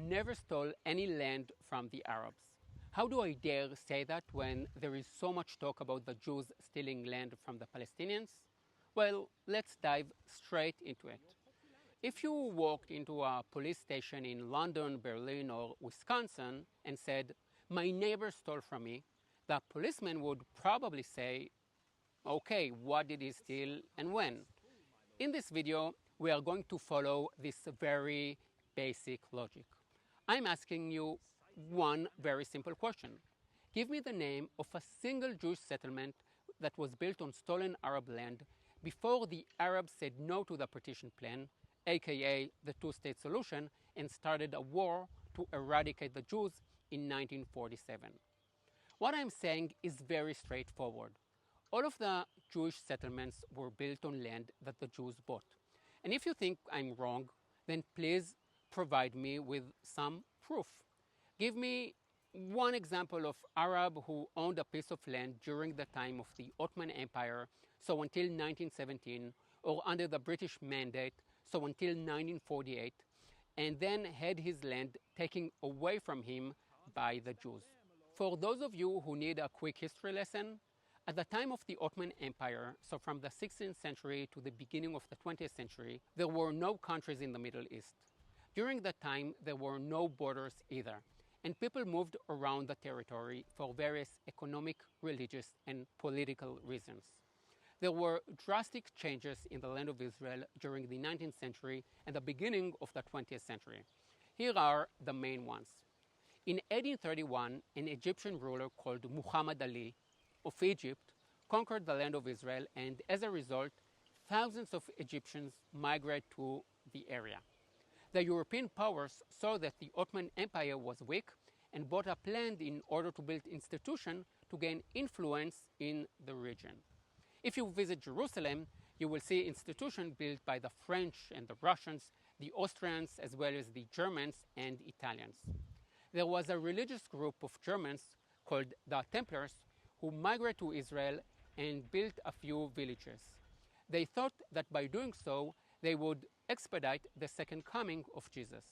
never stole any land from the Arabs. How do I dare say that when there is so much talk about the Jews stealing land from the Palestinians? Well, let's dive straight into it. If you walked into a police station in London, Berlin, or Wisconsin and said, "My neighbor stole from me," the policeman would probably say, "Okay, what did he steal and when?" In this video, we are going to follow this very basic logic. I'm asking you one very simple question. Give me the name of a single Jewish settlement that was built on stolen Arab land before the Arabs said no to the partition plan, aka the two-state solution, and started a war to eradicate the Jews in 1947. What I'm saying is very straightforward. All of the Jewish settlements were built on land that the Jews bought. And if you think I'm wrong, then please provide me with some proof. Give me one example of Arab who owned a piece of land during the time of the Ottoman Empire, so until 1917, or under the British Mandate, so until 1948, and then had his land taken away from him by the Jews. For those of you who need a quick history lesson, at the time of the Ottoman Empire, so from the 16th century to the beginning of the 20th century, there were no countries in the Middle East. During that time, there were no borders either, and people moved around the territory for various economic, religious, and political reasons. There were drastic changes in the land of Israel during the 19th century and the beginning of the 20th century. Here are the main ones. In 1831, an Egyptian ruler called Muhammad Ali of Egypt conquered the land of Israel, and as a result, thousands of Egyptians migrated to the area. The European powers saw that the Ottoman Empire was weak and bought up land in order to build institutions to gain influence in the region. If you visit Jerusalem, you will see institutions built by the French and the Russians, the Austrians, as well as the Germans and Italians. There was a religious group of Germans called the Templars who migrated to Israel and built a few villages. They thought that by doing so, they would expedite the second coming of Jesus.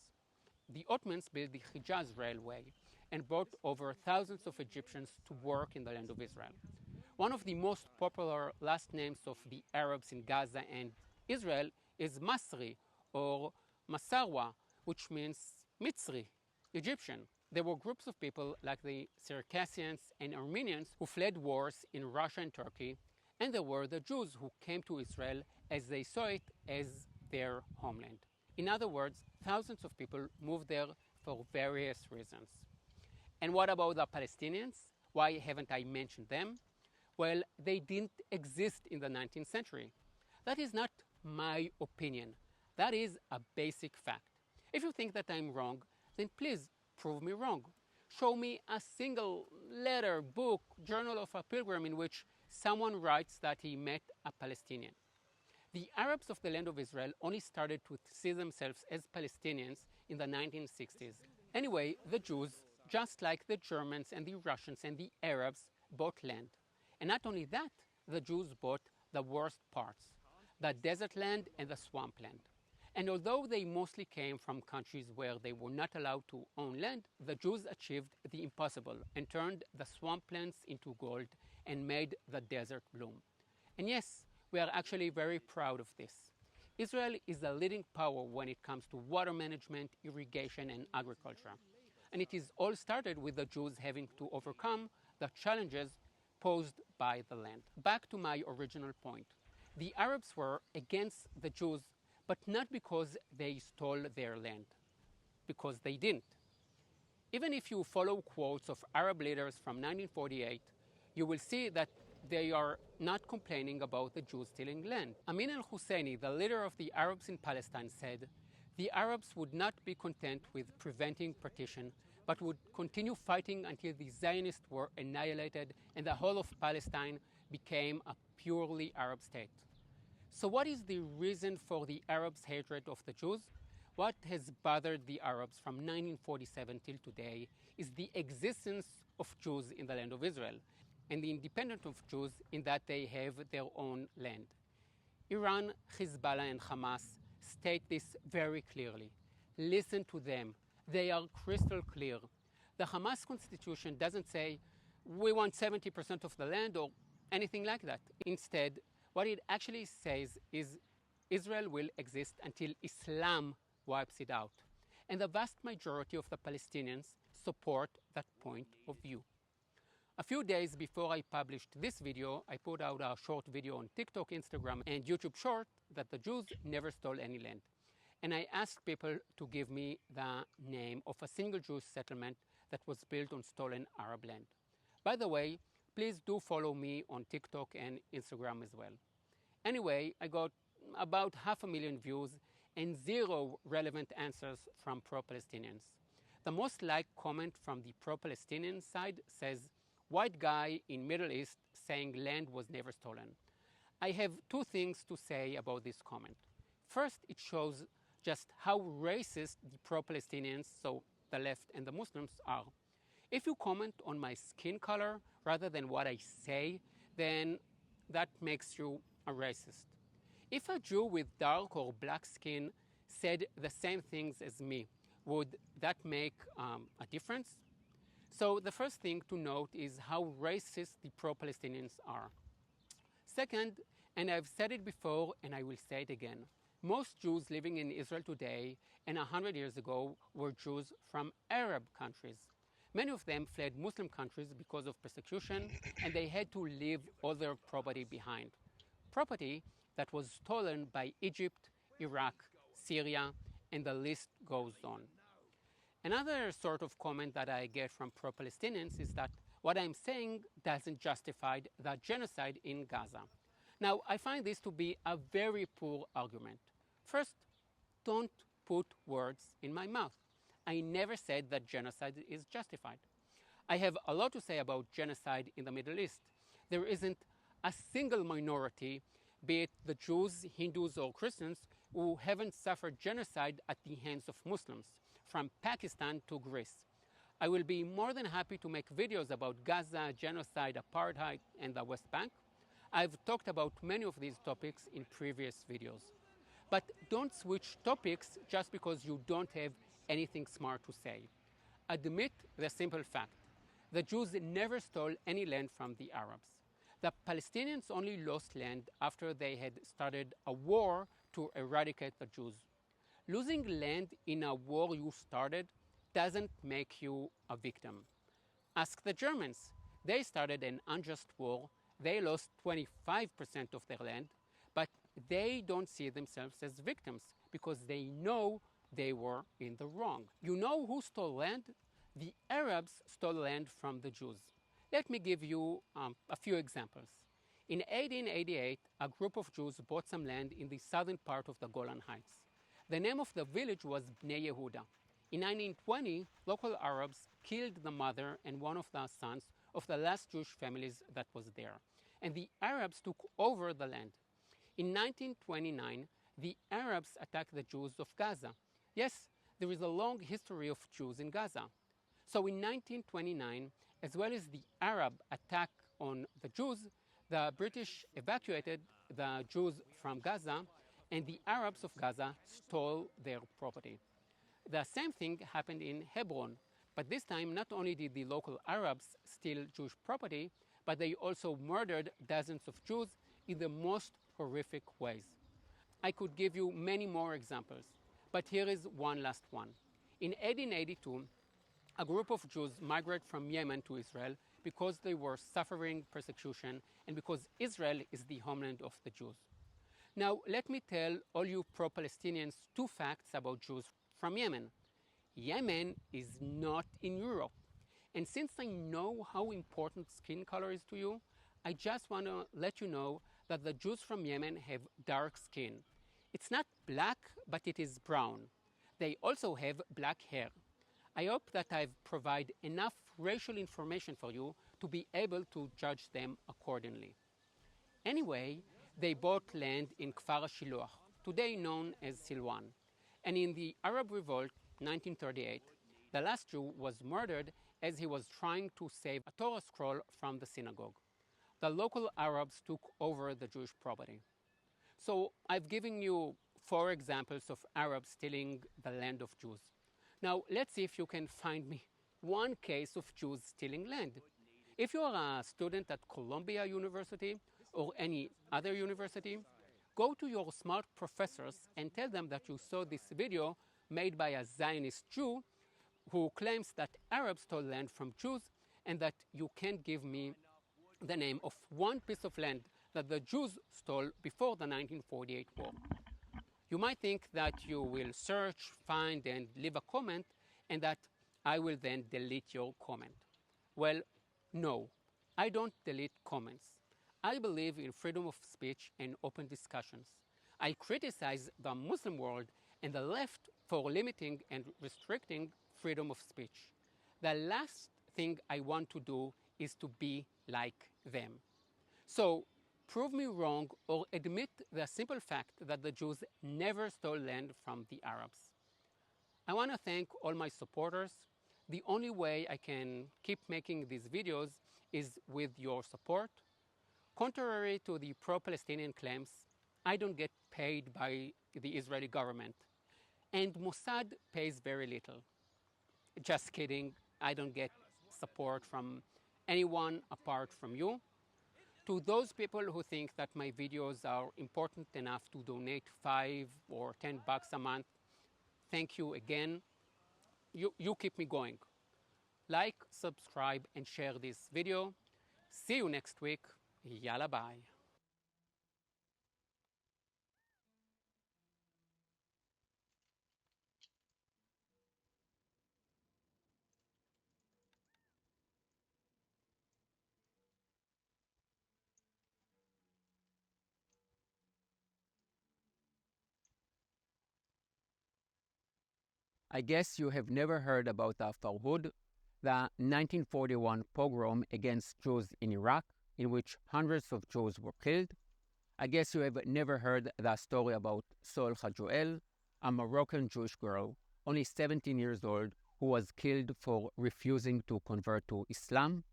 The Ottomans built the Hijaz Railway and brought over thousands of Egyptians to work in the land of Israel. One of the most popular last names of the Arabs in Gaza and Israel is Masri or Masarwa, which means Mitzri, Egyptian. There were groups of people like the Circassians and Armenians who fled wars in Russia and Turkey, and there were the Jews who came to Israel as they saw it as their homeland. In other words, thousands of people moved there for various reasons. And what about the Palestinians? Why haven't I mentioned them? Well, they didn't exist in the 19th century. That is not my opinion. That is a basic fact. If you think that I'm wrong, then please prove me wrong. Show me a single letter, book, journal of a pilgrim in which someone writes that he met a Palestinian. The Arabs of the land of Israel only started to see themselves as Palestinians in the 1960s. Anyway, the Jews, just like the Germans and the Russians and the Arabs, bought land. And not only that, the Jews bought the worst parts, the desert land and the swamp land. And although they mostly came from countries where they were not allowed to own land, the Jews achieved the impossible and turned the swamplands into gold and made the desert bloom. And yes, we are actually very proud of this. Israel is a leading power when it comes to water management, irrigation, and agriculture. And it is all started with the Jews having to overcome the challenges posed by the land. Back to my original point. The Arabs were against the Jews, but not because they stole their land, because they didn't. Even if you follow quotes of Arab leaders from 1948, you will see that they are not complaining about the Jews stealing land. Amin al-Husseini, the leader of the Arabs in Palestine, said, "The Arabs would not be content with preventing partition, but would continue fighting until the Zionists were annihilated and the whole of Palestine became a purely Arab state." So what is the reason for the Arabs' hatred of the Jews? What has bothered the Arabs from 1947 till today is the existence of Jews in the land of Israel, and the independence of Jews in that they have their own land. Iran, Hezbollah, and Hamas state this very clearly. Listen to them. They are crystal clear. The Hamas constitution doesn't say we want 70% of the land or anything like that. Instead, what it actually says is Israel will exist until Islam wipes it out. And the vast majority of the Palestinians support that point of view. A few days before I published this video, I put out a short video on TikTok, Instagram, and YouTube Short that the Jews never stole any land. And I asked people to give me the name of a single Jewish settlement that was built on stolen Arab land. By the way, please do follow me on TikTok and Instagram as well. Anyway, I got about 500,000 views and 0 relevant answers from pro-Palestinians. The most liked comment from the pro-Palestinian side says, "White guy in Middle East saying land was never stolen." I have 2 things to say about this comment. First, it shows just how racist the pro-Palestinians, so the left and the Muslims, are. If you comment on my skin color rather than what I say, then that makes you a racist. If a Jew with dark or black skin said the same things as me, would that make a difference? So the first thing to note is how racist the pro-Palestinians are. Second, and I've said it before and I will say it again, most Jews living in Israel today and 100 years ago were Jews from Arab countries. Many of them fled Muslim countries because of persecution, and they had to leave all their property behind. Property that was stolen by Egypt, Iraq, Syria, and the list goes on. Another sort of comment that I get from pro-Palestinians is that what I'm saying doesn't justify the genocide in Gaza. Now, I find this to be a very poor argument. First, don't put words in my mouth. I never said that genocide is justified. I have a lot to say about genocide in the Middle East. There isn't a single minority, be it the Jews, Hindus, or Christians, who haven't suffered genocide at the hands of Muslims, from Pakistan to Greece. I will be more than happy to make videos about Gaza, genocide, apartheid, and the West Bank. I've talked about many of these topics in previous videos. But don't switch topics just because you don't have anything smart to say. Admit the simple fact. The Jews never stole any land from the Arabs. The Palestinians only lost land after they had started a war to eradicate the Jews. Losing land in a war you started doesn't make you a victim. Ask the Germans. They started an unjust war. They lost 25% of their land, but they don't see themselves as victims because they know they were in the wrong. You know who stole land? The Arabs stole land from the Jews. Let me give you a few examples. In 1888, a group of Jews bought some land in the southern part of the Golan Heights. The name of the village was Bnei Yehuda. In 1920, local Arabs killed the mother and one of the sons of the last Jewish families that was there, and the Arabs took over the land. In 1929, the Arabs attacked the Jews of Gaza. Yes, there is a long history of Jews in Gaza. So in 1929, as well as the Arab attack on the Jews, the British evacuated the Jews from Gaza, and the Arabs of Gaza stole their property. The same thing happened in Hebron, but this time not only did the local Arabs steal Jewish property, but they also murdered dozens of Jews in the most horrific ways. I could give you many more examples, but here is one last one. In 1882, a group of Jews migrated from Yemen to Israel because they were suffering persecution and because Israel is the homeland of the Jews. Now, let me tell all you pro-Palestinians 2 facts about Jews from Yemen. Yemen is not in Europe. And since I know how important skin color is to you, I just want to let you know that the Jews from Yemen have dark skin. It's not black, but it is brown. They also have black hair. I hope that I've provided enough racial information for you to be able to judge them accordingly. Anyway, they bought land in Kfar Shiloach, today known as Silwan. And in the Arab Revolt, 1938, the last Jew was murdered as he was trying to save a Torah scroll from the synagogue. The local Arabs took over the Jewish property. So I've given you 4 examples of Arabs stealing the land of Jews. Now, let's see if you can find me one case of Jews stealing land. If you are a student at Columbia University or any other university, go to your smart professors and tell them that you saw this video made by a Zionist Jew who claims that Arabs stole land from Jews and that you can't give me the name of one piece of land that the Jews stole before the 1948 war. You might think that you will search, find, and leave a comment, and that I will then delete your comment. Well, no, I don't delete comments. I believe in freedom of speech and open discussions. I criticize the Muslim world and the left for limiting and restricting freedom of speech. The last thing I want to do is to be like them. So, prove me wrong or admit the simple fact that the Jews never stole land from the Arabs. I want to thank all my supporters. The only way I can keep making these videos is with your support. Contrary to the pro-Palestinian claims, I don't get paid by the Israeli government, and Mossad pays very little. Just kidding, I don't get support from anyone apart from you. To those people who think that my videos are important enough to donate $5 or $10 a month, thank you again. You keep me going. Like, subscribe, and share this video. See you next week. Yalla bye. I guess you have never heard about the Farhud, the 1941 pogrom against Jews in Iraq, in which hundreds of Jews were killed. I guess you have never heard the story about Sol Hajoel, a Moroccan Jewish girl, only 17 years old, who was killed for refusing to convert to Islam.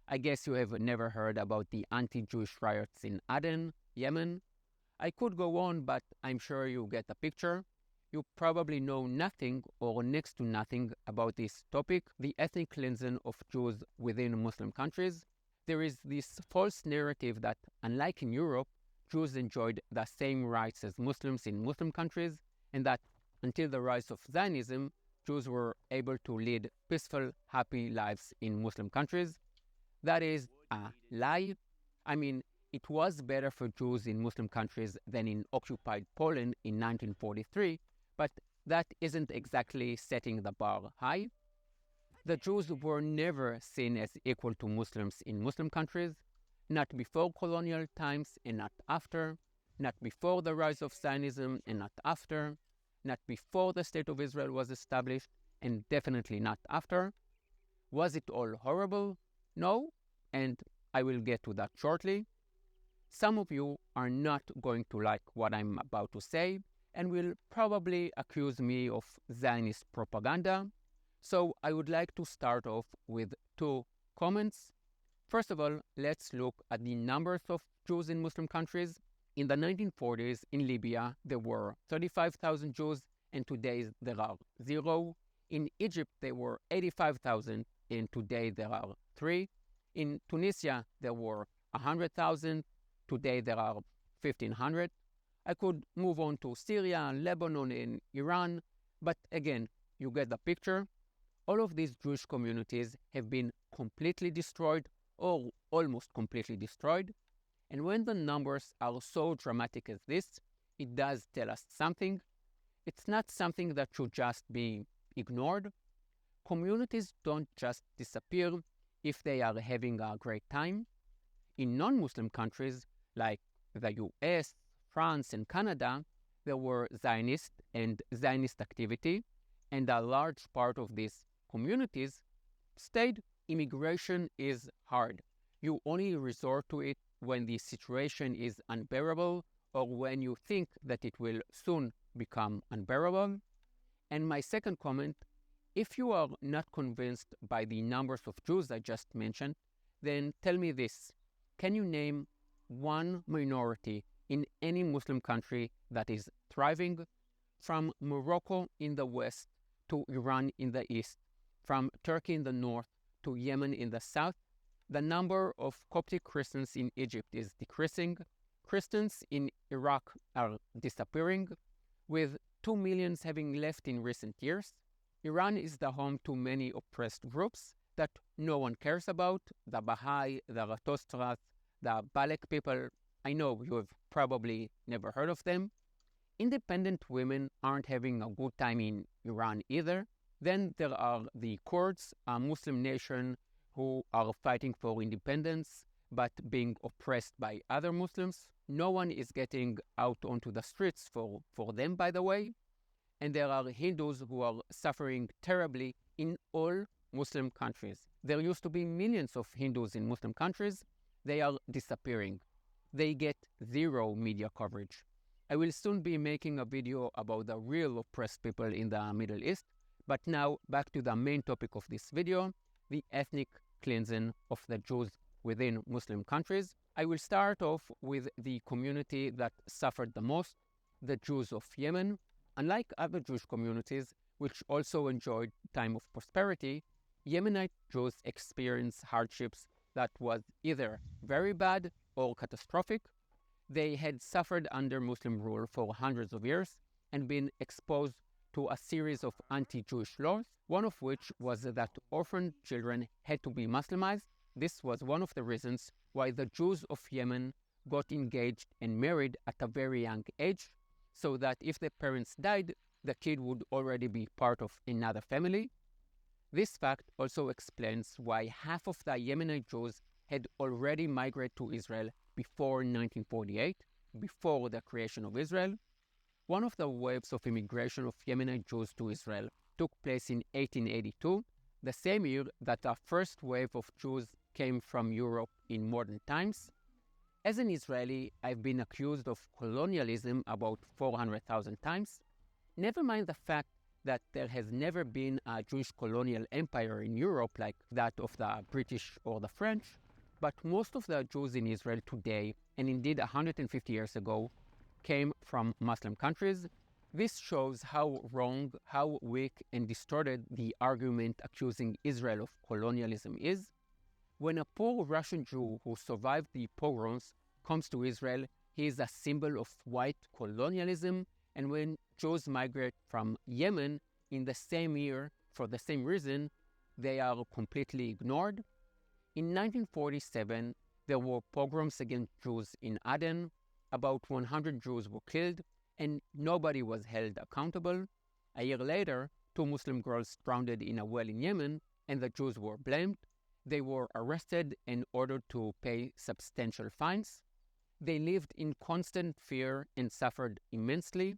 I guess you have never heard about the anti-Jewish riots in Aden, Yemen. I could go on, but I'm sure you get the picture. You probably know nothing or next to nothing about this topic, the ethnic cleansing of Jews within Muslim countries. There is this false narrative that, unlike in Europe, Jews enjoyed the same rights as Muslims in Muslim countries, and that until the rise of Zionism, Jews were able to lead peaceful, happy lives in Muslim countries. That is a lie. I mean, it was better for Jews in Muslim countries than in occupied Poland in 1943, but that isn't exactly setting the bar high. The Jews were never seen as equal to Muslims in Muslim countries, not before colonial times and not after, not before the rise of Zionism and not after, not before the State of Israel was established, and definitely not after. Was it all horrible? No, and I will get to that shortly. Some of you are not going to like what I'm about to say, and will probably accuse me of Zionist propaganda. So I would like to start off with two comments. First of all, let's look at the numbers of Jews in Muslim countries. In the 1940s in Libya, there were 35,000 Jews, and today there are 0. In Egypt, there were 85,000, and today there are 3. In Tunisia, there were 100,000, today there are 1,500. I could move on to Syria, Lebanon, and Iran, but again, you get the picture. All of these Jewish communities have been completely destroyed or almost completely destroyed. And when the numbers are so dramatic as this, it does tell us something. It's not something that should just be ignored. Communities don't just disappear if they are having a great time. In non-Muslim countries like the US, France, and Canada, there were Zionist and Zionist activity, and a large part of these communities stayed. Immigration is hard. You only resort to it when the situation is unbearable or when you think that it will soon become unbearable. And my second comment, if you are not convinced by the numbers of Jews I just mentioned, then tell me this. Can you name one minority in any Muslim country that is thriving? From Morocco in the west to Iran in the east, from Turkey in the north to Yemen in the south, the number of Coptic Christians in Egypt is decreasing. Christians in Iraq are disappearing, with 2 million having left in recent years. Iran is the home to many oppressed groups that no one cares about, the Baha'i, the Ratostras, the Balek people. I know you have probably never heard of them. Independent women aren't having a good time in Iran either. Then there are the Kurds, a Muslim nation who are fighting for independence but being oppressed by other Muslims. No one is getting out onto the streets for them, by the way. And there are Hindus who are suffering terribly in all Muslim countries. There used to be millions of Hindus in Muslim countries. They are disappearing. They get zero media coverage. I will soon be making a video about the real oppressed people in the Middle East. But now, back to the main topic of this video, the ethnic cleansing of the Jews within Muslim countries. I will start off with the community that suffered the most, the Jews of Yemen. Unlike other Jewish communities, which also enjoyed time of prosperity, Yemenite Jews experienced hardships that was either very bad or catastrophic. They had suffered under Muslim rule for hundreds of years and been exposed to a series of anti-Jewish laws, one of which was that orphan children had to be Muslimized. This was one of the reasons why the Jews of Yemen got engaged and married at a very young age, so that if the parents died, the kid would already be part of another family. This fact also explains why half of the Yemenite Jews had already migrated to Israel before 1948, before the creation of Israel. One of the waves of immigration of Yemenite Jews to Israel took place in 1882, the same year that the first wave of Jews came from Europe in modern times. As an Israeli, I've been accused of colonialism about 400,000 times. Never mind the fact that there has never been a Jewish colonial empire in Europe like that of the British or the French, but most of the Jews in Israel today, and indeed 150 years ago, came from Muslim countries. This shows how wrong, how weak and distorted the argument accusing Israel of colonialism is. When a poor Russian Jew who survived the pogroms comes to Israel, he is a symbol of white colonialism, and when Jews migrate from Yemen in the same year for the same reason, they are completely ignored. In 1947, there were pogroms against Jews in Aden. About 100 Jews were killed, and nobody was held accountable. A year later, 2 Muslim girls drowned in a well in Yemen, and the Jews were blamed. They were arrested and ordered to pay substantial fines. They lived in constant fear and suffered immensely.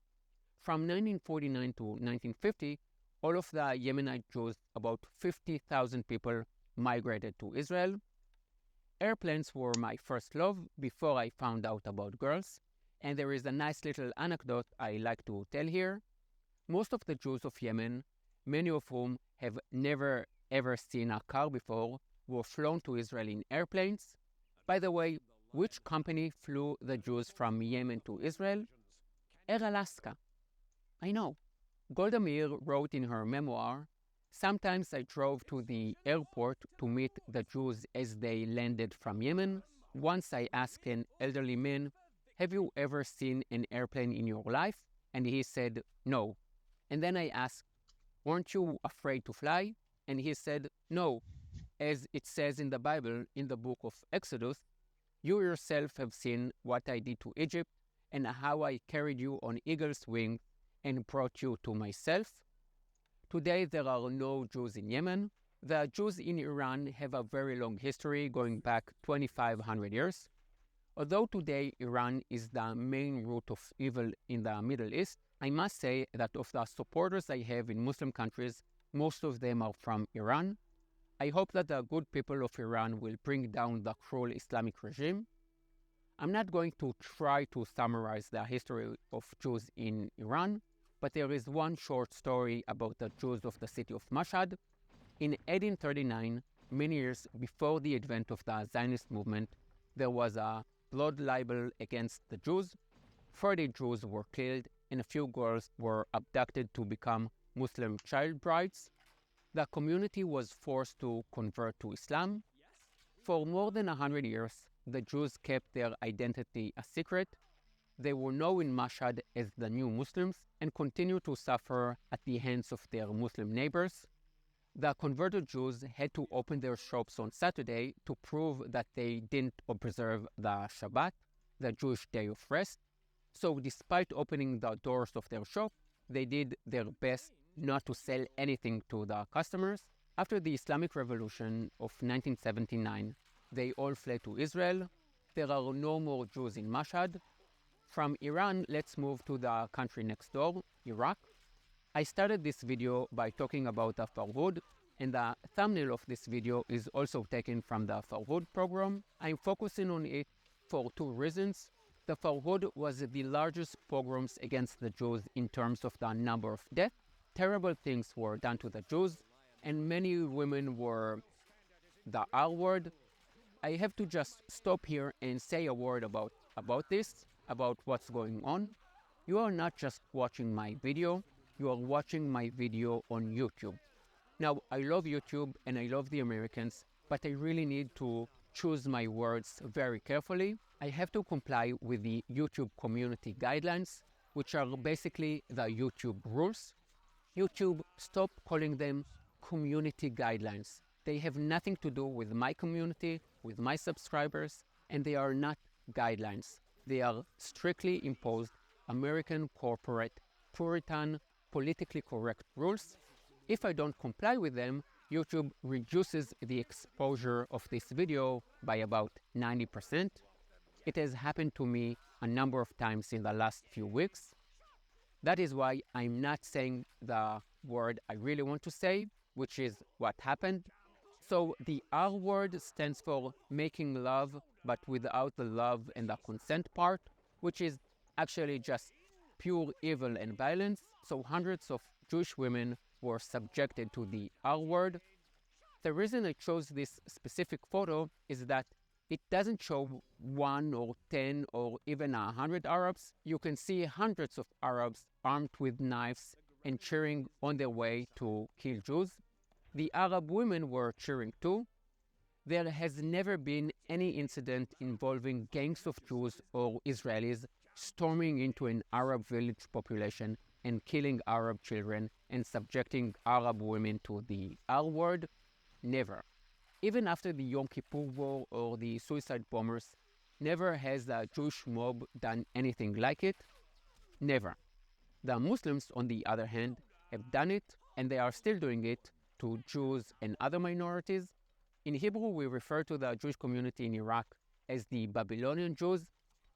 From 1949 to 1950, all of the Yemenite Jews, about 50,000 people, migrated to Israel. Airplanes were my first love before I found out about girls, and there is a nice little anecdote I like to tell here. Most of the Jews of Yemen, many of whom have never ever seen a car before, were flown to Israel in airplanes. By the way, which company flew the Jews from Yemen to Israel? Air Alaska. I know. Golda Meir wrote in her memoir, "Sometimes I drove to the airport to meet the Jews as they landed from Yemen. Once I asked an elderly man, 'Have you ever seen an airplane in your life?' And he said, 'No.' And then I asked, 'Weren't you afraid to fly?' And he said, 'No. As it says in the Bible, in the book of Exodus, you yourself have seen what I did to Egypt and how I carried you on eagle's wings and brought you to myself.' Today, there are no Jews in Yemen. The Jews in Iran have a very long history going back 2,500 years. Although today Iran is the main root of evil in the Middle East, I must say that of the supporters I have in Muslim countries, most of them are from Iran. I hope that the good people of Iran will bring down the cruel Islamic regime. I'm not going to try to summarize the history of Jews in Iran, but there is one short story about the Jews of the city of Mashhad. In 1839, many years before the advent of the Zionist movement, there was a blood libel against the Jews. 30 Jews were killed, and a few girls were abducted to become Muslim child brides. The community was forced to convert to Islam. For more than 100 years, the Jews kept their identity a secret. They were known in Mashhad as the new Muslims and continued to suffer at the hands of their Muslim neighbors. The converted Jews had to open their shops on Saturday to prove that they didn't observe the Shabbat, the Jewish day of rest. So despite opening the doors of their shop, they did their best not to sell anything to the customers. After the Islamic Revolution of 1979, they all fled to Israel. There are no more Jews in Mashhad. From Iran, let's move to the country next door, Iraq. I started this video by talking about the Farhud, and the thumbnail of this video is also taken from the Farhud program. I'm focusing on it for two reasons. The Farhud was the largest pogroms against the Jews in terms of the number of deaths. Terrible things were done to the Jews, and many women were the R word. I have to just stop here and say a word about this, about what's going on. You are not just watching my video, you are watching my video on YouTube. Now, I love YouTube and I love the Americans, but I really need to choose my words very carefully. I have to comply with the YouTube community guidelines, which are basically the YouTube rules. YouTube, stop calling them community guidelines. They have nothing to do with my community, with my subscribers, and they are not guidelines. They are strictly imposed American corporate, Puritan, politically correct rules. If I don't comply with them, YouTube reduces the exposure of this video by about 90%. It has happened to me a number of times in the last few weeks. That is why I'm not saying the word I really want to say, which is what happened. So the R word stands for making love, but without the love and the consent part, which is actually just pure evil and violence. So hundreds of Jewish women were subjected to the R word. The reason I chose this specific photo is that it doesn't show 1 or 10 or even 100 Arabs. You can see hundreds of Arabs armed with knives and cheering on their way to kill Jews. The Arab women were cheering too. There has never been any incident involving gangs of Jews or Israelis storming into an Arab village population and killing Arab children and subjecting Arab women to the R word. Never. Even after the Yom Kippur War or the suicide bombers, never has the Jewish mob done anything like it. Never. The Muslims, on the other hand, have done it, and they are still doing it to Jews and other minorities. In Hebrew, we refer to the Jewish community in Iraq as the Babylonian Jews,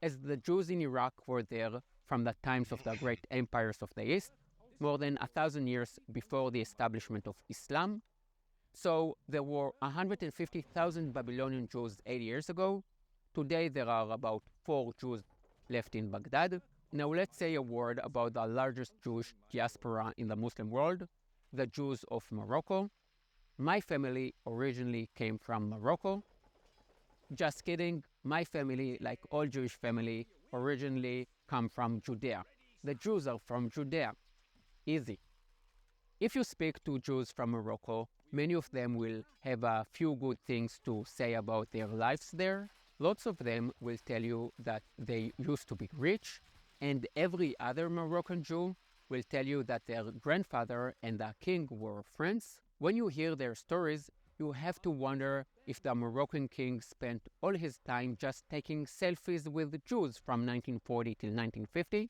as the Jews in Iraq were there from the times of the great empires of the East, more than 1,000 years before the establishment of Islam. So there were 150,000 Babylonian Jews 80 years ago. Today there are about 4 Jews left in Baghdad. Now let's say a word about the largest Jewish diaspora in the Muslim world, the Jews of Morocco. My family originally came from Morocco. Just kidding, my family, like all Jewish family, originally come from Judea. The Jews are from Judea. Easy. If you speak to Jews from Morocco, many of them will have a few good things to say about their lives there. Lots of them will tell you that they used to be rich, and every other Moroccan Jew will tell you that their grandfather and the king were friends. When you hear their stories, you have to wonder if the Moroccan king spent all his time just taking selfies with the Jews from 1940 till 1950.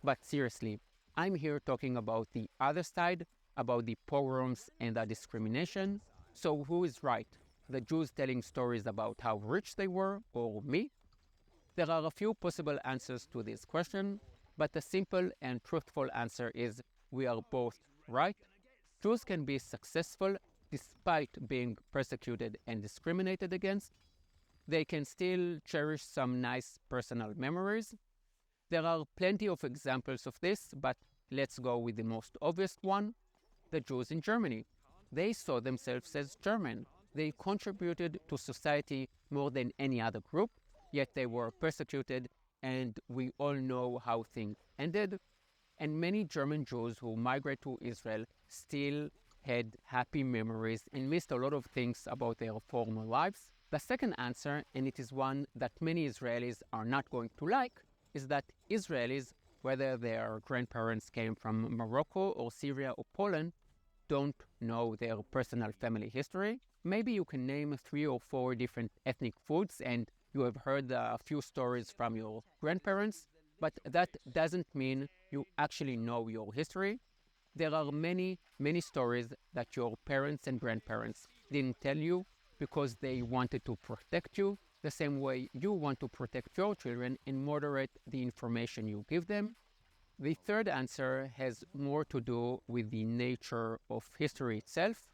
But seriously, I'm here talking about the other side, about the pogroms and the discrimination. So who is right? The Jews telling stories about how rich they were, or me? There are a few possible answers to this question, but the simple and truthful answer is we are both right. Jews can be successful despite being persecuted and discriminated against. They can still cherish some nice personal memories. There are plenty of examples of this, but let's go with the most obvious one, the Jews in Germany. They saw themselves as German. They contributed to society more than any other group, yet they were persecuted, and we all know how things ended. And many German Jews who migrate to Israel still had happy memories and missed a lot of things about their former lives. The second answer, and it is one that many Israelis are not going to like, is that Israelis, whether their grandparents came from Morocco or Syria or Poland, don't know their personal family history. Maybe you can name 3 or 4 different ethnic foods and you have heard a few stories from your grandparents, but that doesn't mean you actually know your history. There are many stories that your parents and grandparents didn't tell you because they wanted to protect you the same way you want to protect your children and moderate the information you give them. The third answer has more to do with the nature of history itself.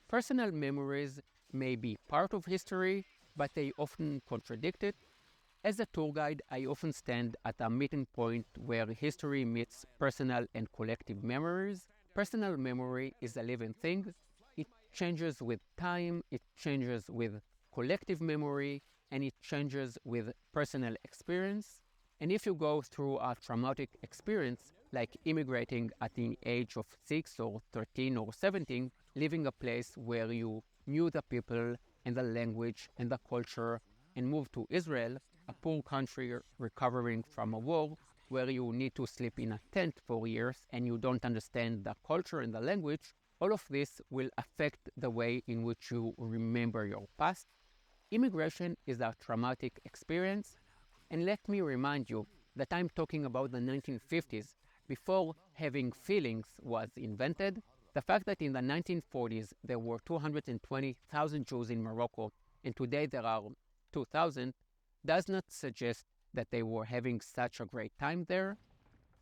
Personal memories may be part of history, but they often contradict it. As a tour guide, I often stand at a meeting point where history meets personal and collective memories. Personal memory is a living thing. It changes with time, it changes with collective memory, and it changes with personal experience. And if you go through a traumatic experience, like immigrating at the age of 6 or 13 or 17, leaving a place where you knew the people and the language and the culture, and moved to Israel, a poor country recovering from a war, where you need to sleep in a tent for years and you don't understand the culture and the language, all of this will affect the way in which you remember your past. Immigration is a traumatic experience, and let me remind you that I'm talking about the 1950s, before having feelings was invented. The fact that in the 1940s there were 220,000 Jews in Morocco and today there are 2,000 does not suggest that they were having such a great time there.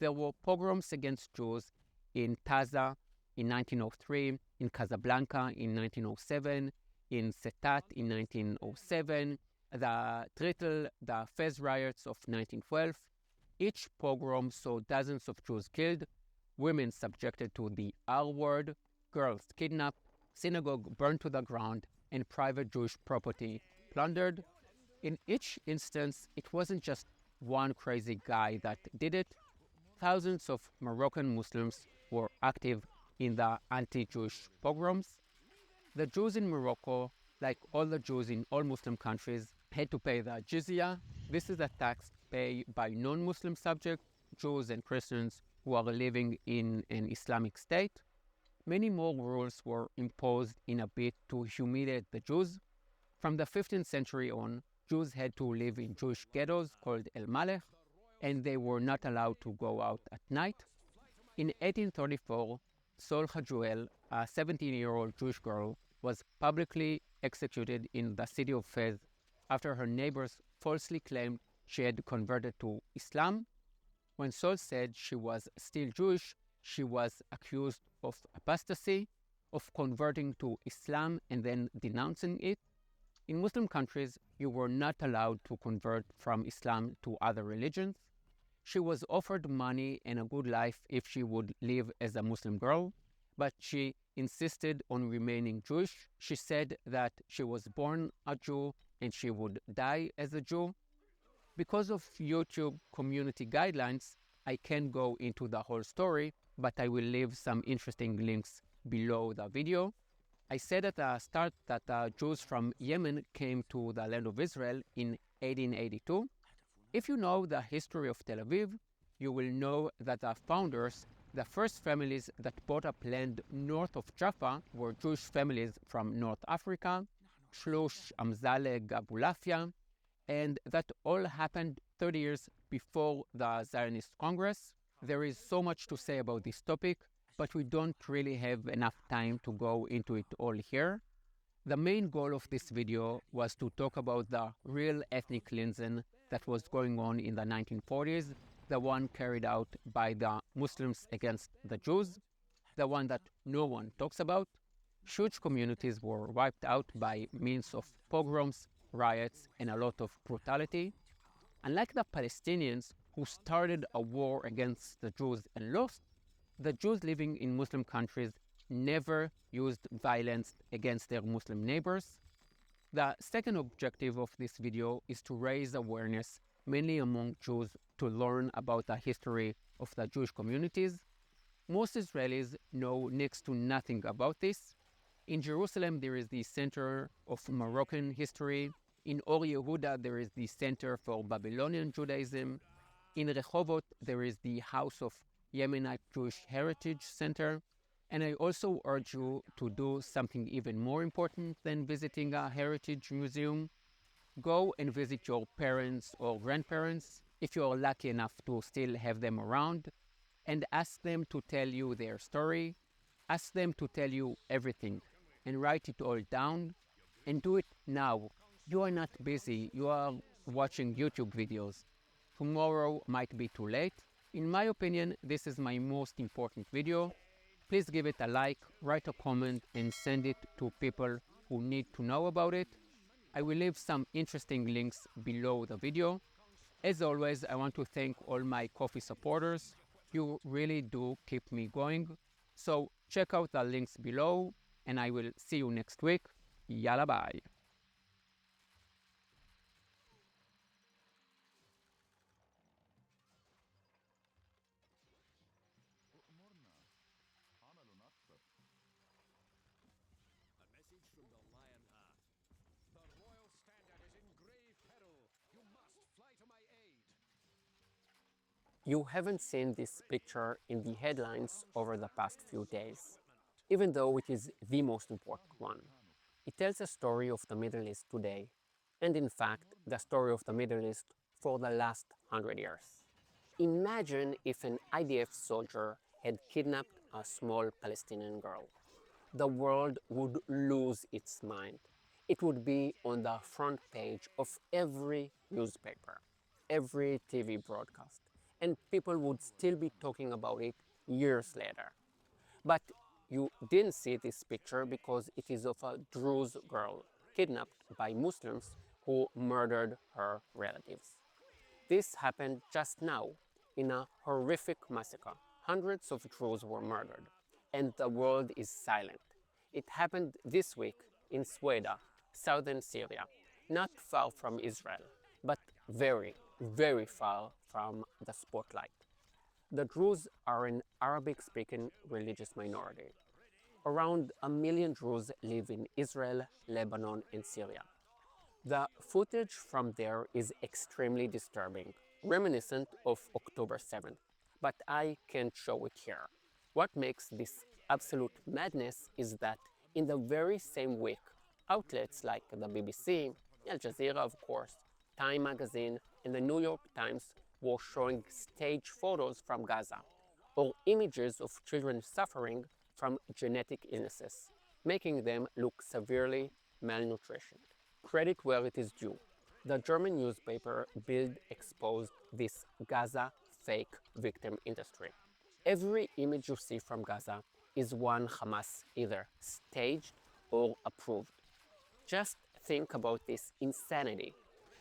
There were pogroms against Jews in Taza in 1903, in Casablanca in 1907, in Setat in 1907, the Tritel, the Fez riots of 1912. Each pogrom saw dozens of Jews killed, women subjected to the R word, girls kidnapped, synagogue burned to the ground, and private Jewish property plundered. In each instance, it wasn't just one crazy guy that did it. Thousands of Moroccan Muslims were active in the anti-Jewish pogroms. The Jews in Morocco, like all the Jews in all Muslim countries, had to pay the jizya. This is a tax paid by non-Muslim subjects, Jews and Christians who are living in an Islamic state. Many more rules were imposed in a bid to humiliate the Jews. From the 15th century on, Jews had to live in Jewish ghettos called El Malech, and they were not allowed to go out at night. In 1834, Solha Juel, a 17-year-old Jewish girl, was publicly executed in the city of Fez after her neighbors falsely claimed she had converted to Islam. When Sol said she was still Jewish, she was accused of apostasy, of converting to Islam and then denouncing it. In Muslim countries, you were not allowed to convert from Islam to other religions. She was offered money and a good life if she would live as a Muslim girl, but she insisted on remaining Jewish. She said that she was born a Jew and she would die as a Jew. Because of YouTube community guidelines, I can't go into the whole story, but I will leave some interesting links below the video. I said at the start that Jews from Yemen came to the land of Israel in 1882. If you know the history of Tel Aviv, you will know that the founders, the first families that bought up land north of Jaffa, were Jewish families from North Africa, Shlosh, Amzaleg, Abulafia, and that all happened 30 years before the Zionist Congress. There is so much to say about this topic, but we don't really have enough time to go into it all here. The main goal of this video was to talk about the real ethnic cleansing that was going on in the 1940s, the one carried out by the Muslims against the Jews, the one that no one talks about. Huge communities were wiped out by means of pogroms, riots, and a lot of brutality. Unlike the Palestinians who started a war against the Jews and lost, the Jews living in Muslim countries never used violence against their Muslim neighbors. The second objective of this video is to raise awareness, mainly among Jews, to learn about the history of the Jewish communities. Most Israelis know next to nothing about this. In Jerusalem, there is the Center of Moroccan History. In Or Yehuda, there is the Center for Babylonian Judaism. In Rehovot, there is the House of Yemenite Jewish Heritage Center. And I also urge you to do something even more important than visiting a heritage museum. Go and visit your parents or grandparents, if you are lucky enough to still have them around, and ask them to tell you their story. Ask them to tell you everything, and write it all down, and do it now. You are not busy, you are watching YouTube videos. Tomorrow might be too late. In my opinion, this is my most important video. Please give it a like, write a comment, and send it to people who need to know about it. I will leave some interesting links below the video. As always, I want to thank all my Ko-fi supporters. You really do keep me going. So check out the links below, and I will see you next week. Yalla bye. You haven't seen this picture in the headlines over the past few days, even though it is the most important one. It tells a story of the Middle East today, and in fact, the story of the Middle East for the last 100 years. Imagine if an IDF soldier had kidnapped a small Palestinian girl. The world would lose its mind. It would be on the front page of every newspaper, every TV broadcast, and people would still be talking about it years later. But you didn't see this picture because it is of a Druze girl kidnapped by Muslims who murdered her relatives. This happened just now in a horrific massacre. Hundreds of Druze were murdered, and the world is silent. It happened this week in Sweden, southern Syria, not far from Israel, but very, very far from the spotlight. The Druze are an Arabic-speaking religious minority. Around 1 million Druze live in Israel, Lebanon, and Syria. The footage from there is extremely disturbing, reminiscent of October 7th, but I can't show it here. What makes this absolute madness is that in the very same week, outlets like the BBC, Al Jazeera of course, Time magazine, and the New York Times were showing stage photos from Gaza, or images of children suffering from genetic illnesses, making them look severely malnutrition. Credit where it is due. The German newspaper Bild exposed this Gaza fake victim industry. Every image you see from Gaza is one Hamas either staged or approved. Just think about this insanity.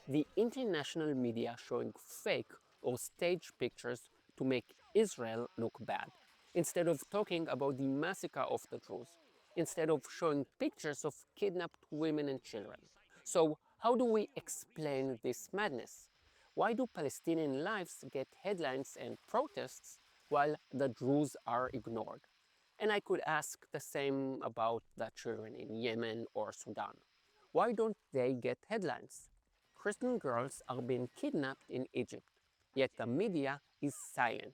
The international media showing fake or staged pictures to make Israel look bad, instead of talking about the massacre of the Druze, instead of showing pictures of kidnapped women and children. So how do we explain this madness? Why do Palestinian lives get headlines and protests while the Druze are ignored? And I could ask the same about the children in Yemen or Sudan. Why don't they get headlines? Christian girls are being kidnapped in Egypt, yet the media is silent,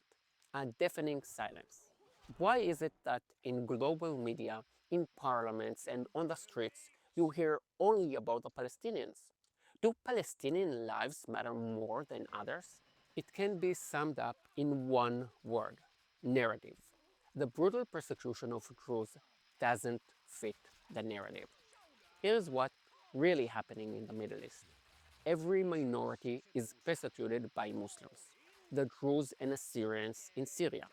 a deafening silence. Why is it that in global media, in parliaments and on the streets, you hear only about the Palestinians? Do Palestinian lives matter more than others? It can be summed up in one word: narrative. The brutal persecution of Druze doesn't fit the narrative. Here's what's really happening in the Middle East. Every minority is persecuted by Muslims. The Druze and Assyrians in Syria,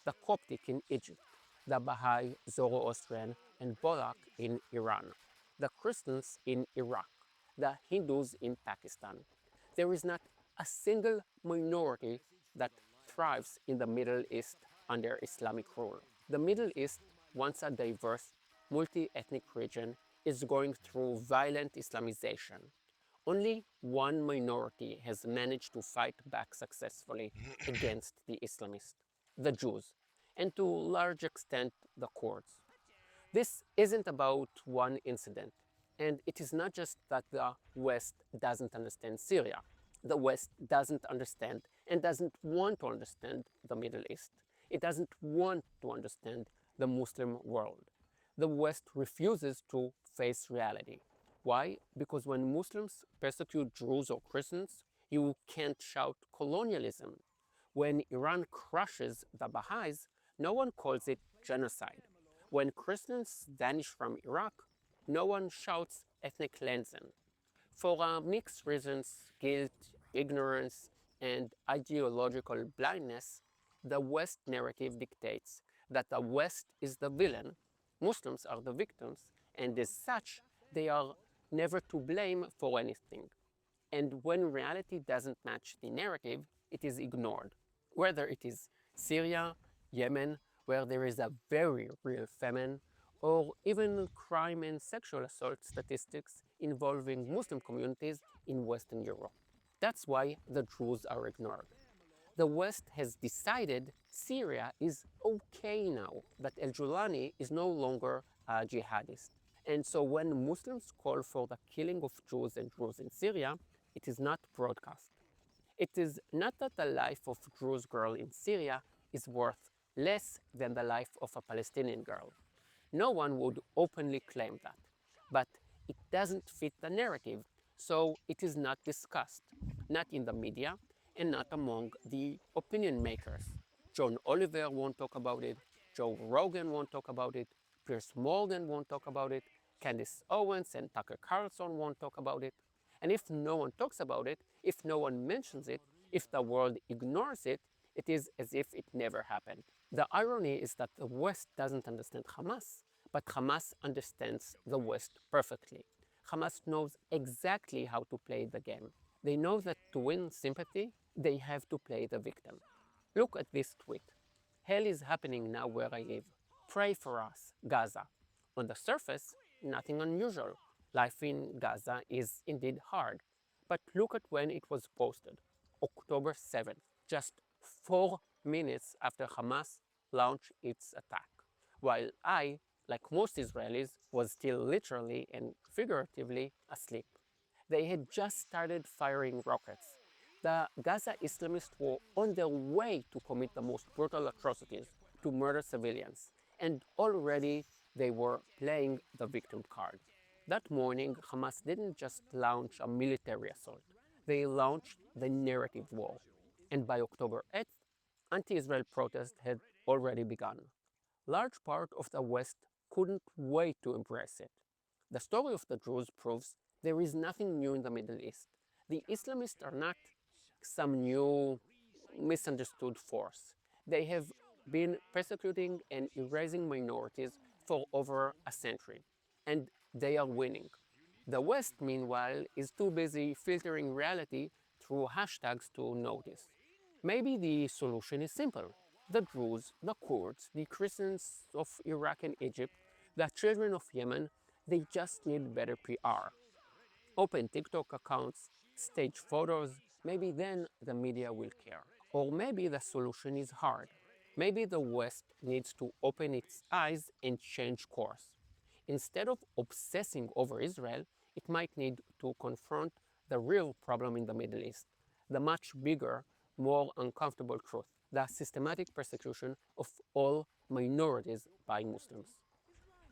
the Coptic in Egypt, the Baha'i, Zoroastrian, and Bolak in Iran, the Christians in Iraq, the Hindus in Pakistan. There is not a single minority that thrives in the Middle East under Islamic rule. The Middle East, once a diverse, multi-ethnic region, is going through violent Islamization. only one minority has managed to fight back successfully against the Islamists, the Jews, and to a large extent the Kurds. This isn't about one incident, and it is not just that the West doesn't understand Syria. The West doesn't understand and doesn't want to understand the Middle East. It doesn't want to understand the Muslim world. The West refuses to face reality. Why? Because when Muslims persecute Jews or Christians, you can't shout colonialism. When Iran crushes the Baha'is, no one calls it genocide. When Christians vanish from Iraq, no one shouts ethnic cleansing. For mixed reasons, guilt, ignorance, and ideological blindness, the West narrative dictates that the West is the villain, Muslims are the victims, and as such, they are never to blame for anything. And when reality doesn't match the narrative, it is ignored. Whether it is Syria, Yemen, where there is a very real famine, or even crime and sexual assault statistics involving Muslim communities in Western Europe. That's why the Druze are ignored. The West has decided Syria is okay now, that al-Julani is no longer a jihadist. And so when Muslims call for the killing of Jews and Druze in Syria, it is not broadcast. It is not that the life of a Druze girl in Syria is worth less than the life of a Palestinian girl. No one would openly claim that, but it doesn't fit the narrative, so it is not discussed, not in the media and not among the opinion makers. John Oliver won't talk about it, Joe Rogan won't talk about it, Piers Morgan won't talk about it, Candace Owens and Tucker Carlson won't talk about it. And if no one talks about it, if no one mentions it, if the world ignores it, it is as if it never happened. The irony is that the West doesn't understand Hamas, but Hamas understands the West perfectly. Hamas knows exactly how to play the game. They know that to win sympathy, they have to play the victim. Look at this tweet. Hell is happening now where I live. Pray for us, Gaza. On the surface, nothing unusual. Life in Gaza is indeed hard. But look at when it was posted. October 7th, just 4 minutes after Hamas launched its attack. While I, like most Israelis, was still literally and figuratively asleep. They had just started firing rockets. The Gaza Islamists were on their way to commit the most brutal atrocities, to murder civilians, and already they were playing the victim card. That morning, Hamas didn't just launch a military assault, they launched the narrative war. And by October 8th, anti-Israel protests had already begun. Large part of the West couldn't wait to embrace it. The story of the Druze proves there is nothing new in the Middle East. The Islamists are not some new, misunderstood force. They have been persecuting and erasing minorities for over a century, and they are winning. The West, meanwhile, is too busy filtering reality through hashtags to notice. Maybe the solution is simple. The Druze, the Kurds, the Christians of Iraq and Egypt, the children of Yemen, they just need better PR. Open TikTok accounts, stage photos, maybe then the media will care. Or maybe the solution is hard. Maybe the West needs to open its eyes and change course. Instead of obsessing over Israel, it might need to confront the real problem in the Middle East, the much bigger, more uncomfortable truth, the systematic persecution of all minorities by Muslims.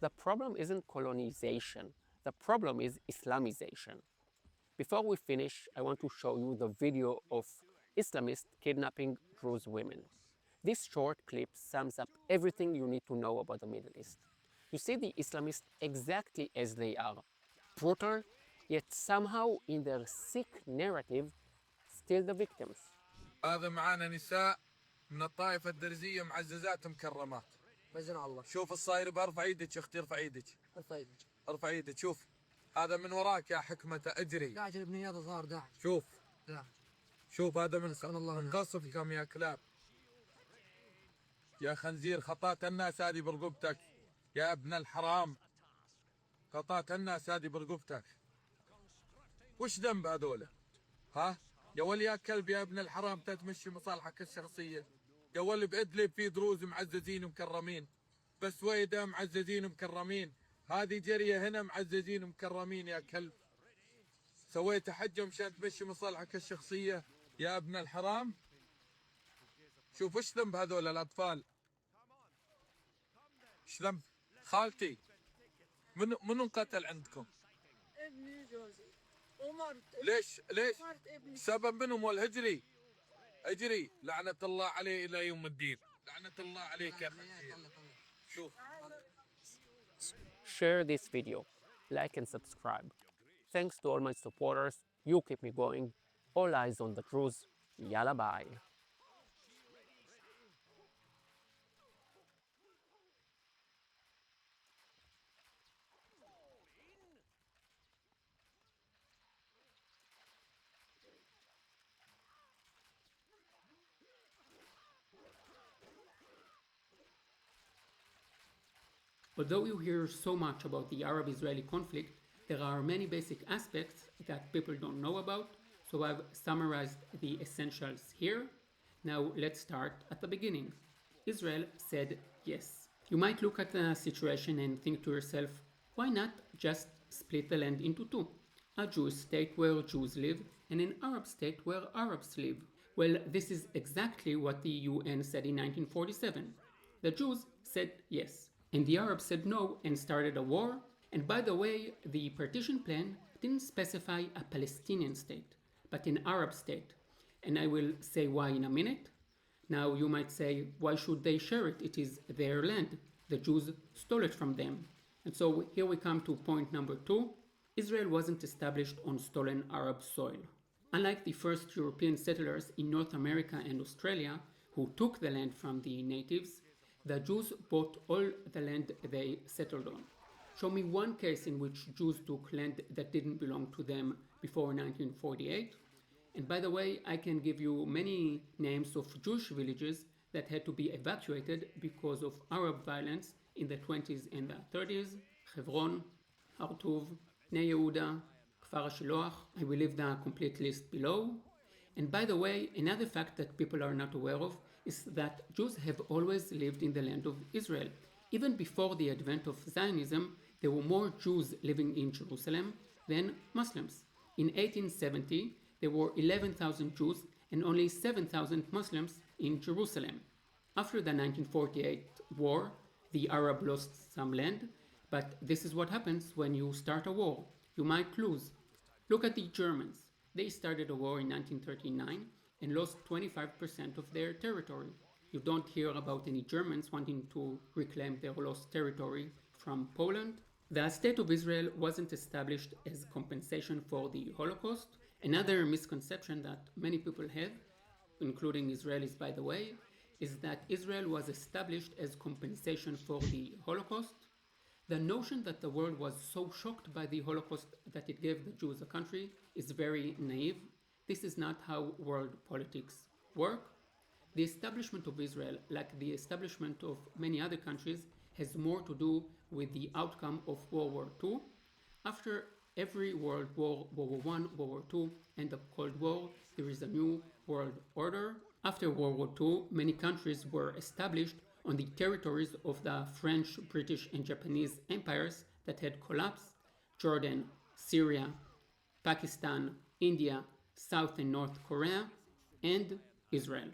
The problem isn't colonization, the problem is Islamization. Before we finish, I want to show you the video of Islamists kidnapping Druze women. This short clip sums up everything you need to know about the Middle East. You see the Islamists exactly as they are, brutal, yet somehow in their sick narrative, still the victims. هذا معانا نساء من الطائفة الدرزية معززات مكرمات. بإذن الله. شوف الصاير بارفع ايدك يا اختي ارفع ايدك. ارفع ايدك. ارفع ايدك شوف. هذا من وراك يا حكمة اجري. داعش ابن هذا صار داعش. شوف. داعش. شوف هذا من قصفكم يا كلاب. يا خنزير خطات الناس هذه برقبتك. يا ابن الحرام. قطعت الناس هذه برقبتك. وش ذنب هذولا؟ ها؟ يا ولي يا كلب يا ابن الحرام تمشي مصالحك الشخصية. يا ولي بإدلب في دروز معززين ومكرمين، بسويدة معززين ومكرمين، هذه جرية هنا معززين ومكرمين يا كلب. سويت حجة مشان تمشي مصالحك الشخصية يا ابن الحرام. شوف وش ذنب هذول الأطفال؟ وش ذنب؟ خالتي منو انقتل عندكم؟ ابني جوزي ومرت. ليش مرت ابني. سبب منهم والهجري اجري لعنة الله عليه إلى يوم الدين. لعنة الله عليك يا خنزير. شوف. Share this video, like and subscribe. Thanks to all my supporters, you keep me going. All eyes on the cruise. Yalla bye. Although you hear so much about the Arab-Israeli conflict, there are many basic aspects that people don't know about, so I've summarized the essentials here. Now let's start at the beginning. Israel said yes. You might look at the situation and think to yourself, why not just split the land into two? A Jewish state where Jews live and an Arab state where Arabs live. Well, this is exactly what the UN said in 1947. The Jews said yes, and the Arabs said no and started a war. And by the way, the partition plan didn't specify a Palestinian state, but an Arab state. And I will say why in a minute. Now you might say, why should they share it? It is their land. The Jews stole it from them. And so here we come to point number 2. Israel wasn't established on stolen Arab soil. Unlike the first European settlers in North America and Australia, who took the land from the natives, the Jews bought all the land they settled on. Show me one case in which Jews took land that didn't belong to them before 1948. And by the way, I can give you many names of Jewish villages that had to be evacuated because of Arab violence in the 20s and the 30s. Hebron, Hartuv, Bnei Yehuda, Kfar HaShiloach. I will leave the complete list below. And by the way, another fact that people are not aware of is that Jews have always lived in the land of Israel. Even before the advent of Zionism, there were more Jews living in Jerusalem than Muslims. In 1870, there were 11,000 Jews and only 7,000 Muslims in Jerusalem. After the 1948 war, the Arab lost some land, but this is what happens when you start a war. You might lose. Look at the Germans. They started a war in 1939 and lost 25% of their territory. You don't hear about any Germans wanting to reclaim their lost territory from Poland. The State of Israel wasn't established as compensation for the Holocaust. Another misconception that many people have, including Israelis by the way, is that Israel was established as compensation for the Holocaust. The notion that the world was so shocked by the Holocaust that it gave the Jews a country is very naive. This is not how world politics work. The establishment of Israel, like the establishment of many other countries, has more to do with the outcome of World War II. After every world war, World War I, World War II, and the Cold War, there is a new world order. After World War II, many countries were established on the territories of the French, British, and Japanese empires that had collapsed: Jordan, Syria, Pakistan, India, South and North Korea, and Israel.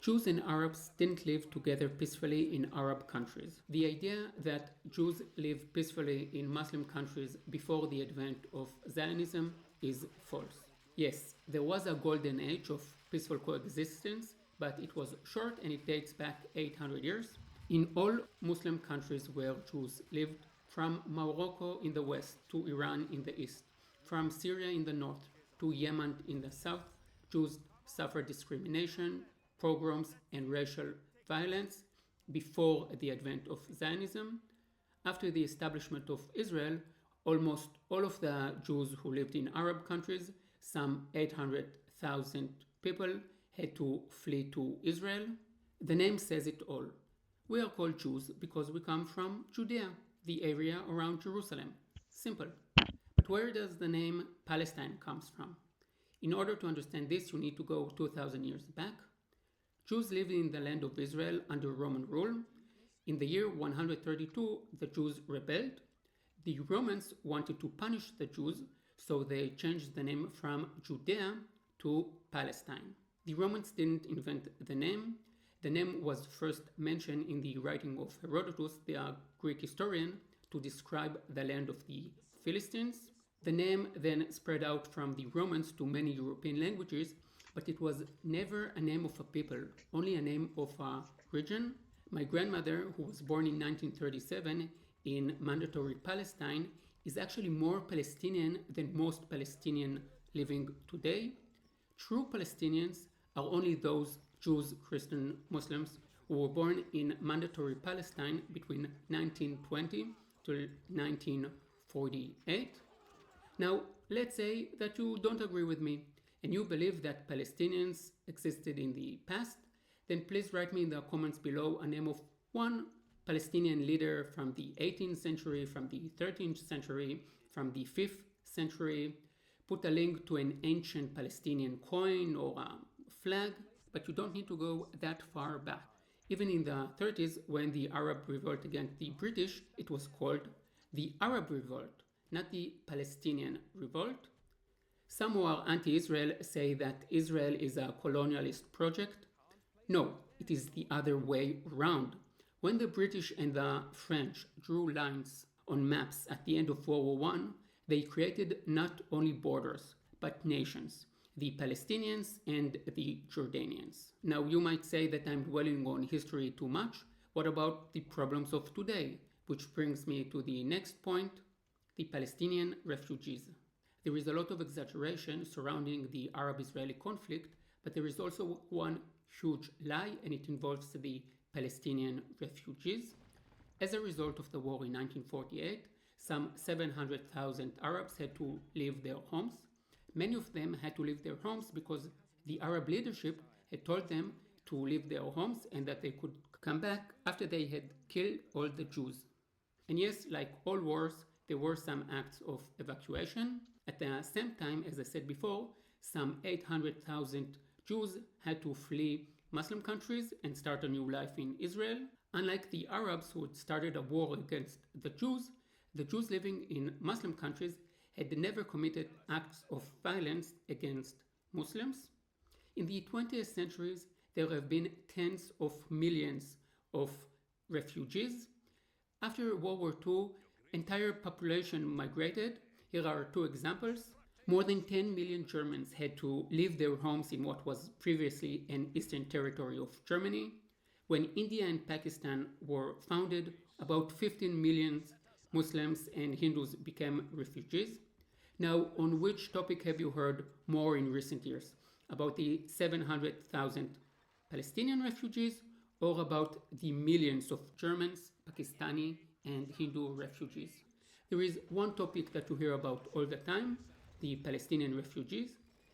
Jews and Arabs didn't live together peacefully in Arab countries. The idea that Jews live peacefully in Muslim countries before the advent of Zionism is false. Yes, there was a golden age of peaceful coexistence, but it was short and it dates back 800 years. In all Muslim countries where Jews lived, from Morocco in the west to Iran in the east, from Syria in the north to Yemen in the south, Jews suffered discrimination, pogroms, and racial violence before the advent of Zionism. After the establishment of Israel, almost all of the Jews who lived in Arab countries, some 800,000 people, had to flee to Israel. The name says it all. We are called Jews because we come from Judea, the area around Jerusalem. Simple. But where does the name Palestine comes from? In order to understand this, you need to go 2,000 years back. Jews lived in the land of Israel under Roman rule. In the year 132, the Jews rebelled. The Romans wanted to punish the Jews, so they changed the name from Judea to Palestine. The Romans didn't invent the name. The name was first mentioned in the writing of Herodotus, the Greek historian, to describe the land of the Philistines. The name then spread out from the Romans to many European languages, but it was never a name of a people, only a name of a region. My grandmother, who was born in 1937 in Mandatory Palestine, is actually more Palestinian than most Palestinians living today. True Palestinians are only those Jews, Christians, Muslims who were born in Mandatory Palestine between 1920 to 1948. Now, let's say that you don't agree with me and you believe that Palestinians existed in the past, then please write me in the comments below a name of one Palestinian leader from the 18th century, from the 13th century, from the 5th century. Put a link to an ancient Palestinian coin or a flag, but you don't need to go that far back. Even in the 30s, when the Arab revolt against the British, it was called the Arab Revolt, not the Palestinian Revolt. Some who are anti-Israel say that Israel is a colonialist project. No, it is the other way around. When the British and the French drew lines on maps at the end of World War I, they created not only borders, but nations, the Palestinians and the Jordanians. Now, you might say that I'm dwelling on history too much. What about the problems of today? Which brings me to the next point, the Palestinian refugees. There is a lot of exaggeration surrounding the Arab-Israeli conflict, but there is also one huge lie, and it involves the Palestinian refugees. As a result of the war in 1948, some 700,000 Arabs had to leave their homes. Many of them had to leave their homes because the Arab leadership had told them to leave their homes and that they could come back after they had killed all the Jews. And yes, like all wars, there were some acts of evacuation. At the same time, as I said before, some 800,000 Jews had to flee Muslim countries and start a new life in Israel. Unlike the Arabs who had started a war against the Jews living in Muslim countries had never committed acts of violence against Muslims. In the 20th centuries, there have been tens of millions of refugees. After World War II, entire population migrated. Here are two examples. More than 10 million Germans had to leave their homes in what was previously an eastern territory of Germany. When India and Pakistan were founded, about 15 million Muslims and Hindus became refugees. Now, on which topic have you heard more in recent years? About the 700,000 Palestinian refugees or about the millions of Germans, Pakistani, and Hindu refugees? There is one topic that you hear about all the time, the Palestinian refugees.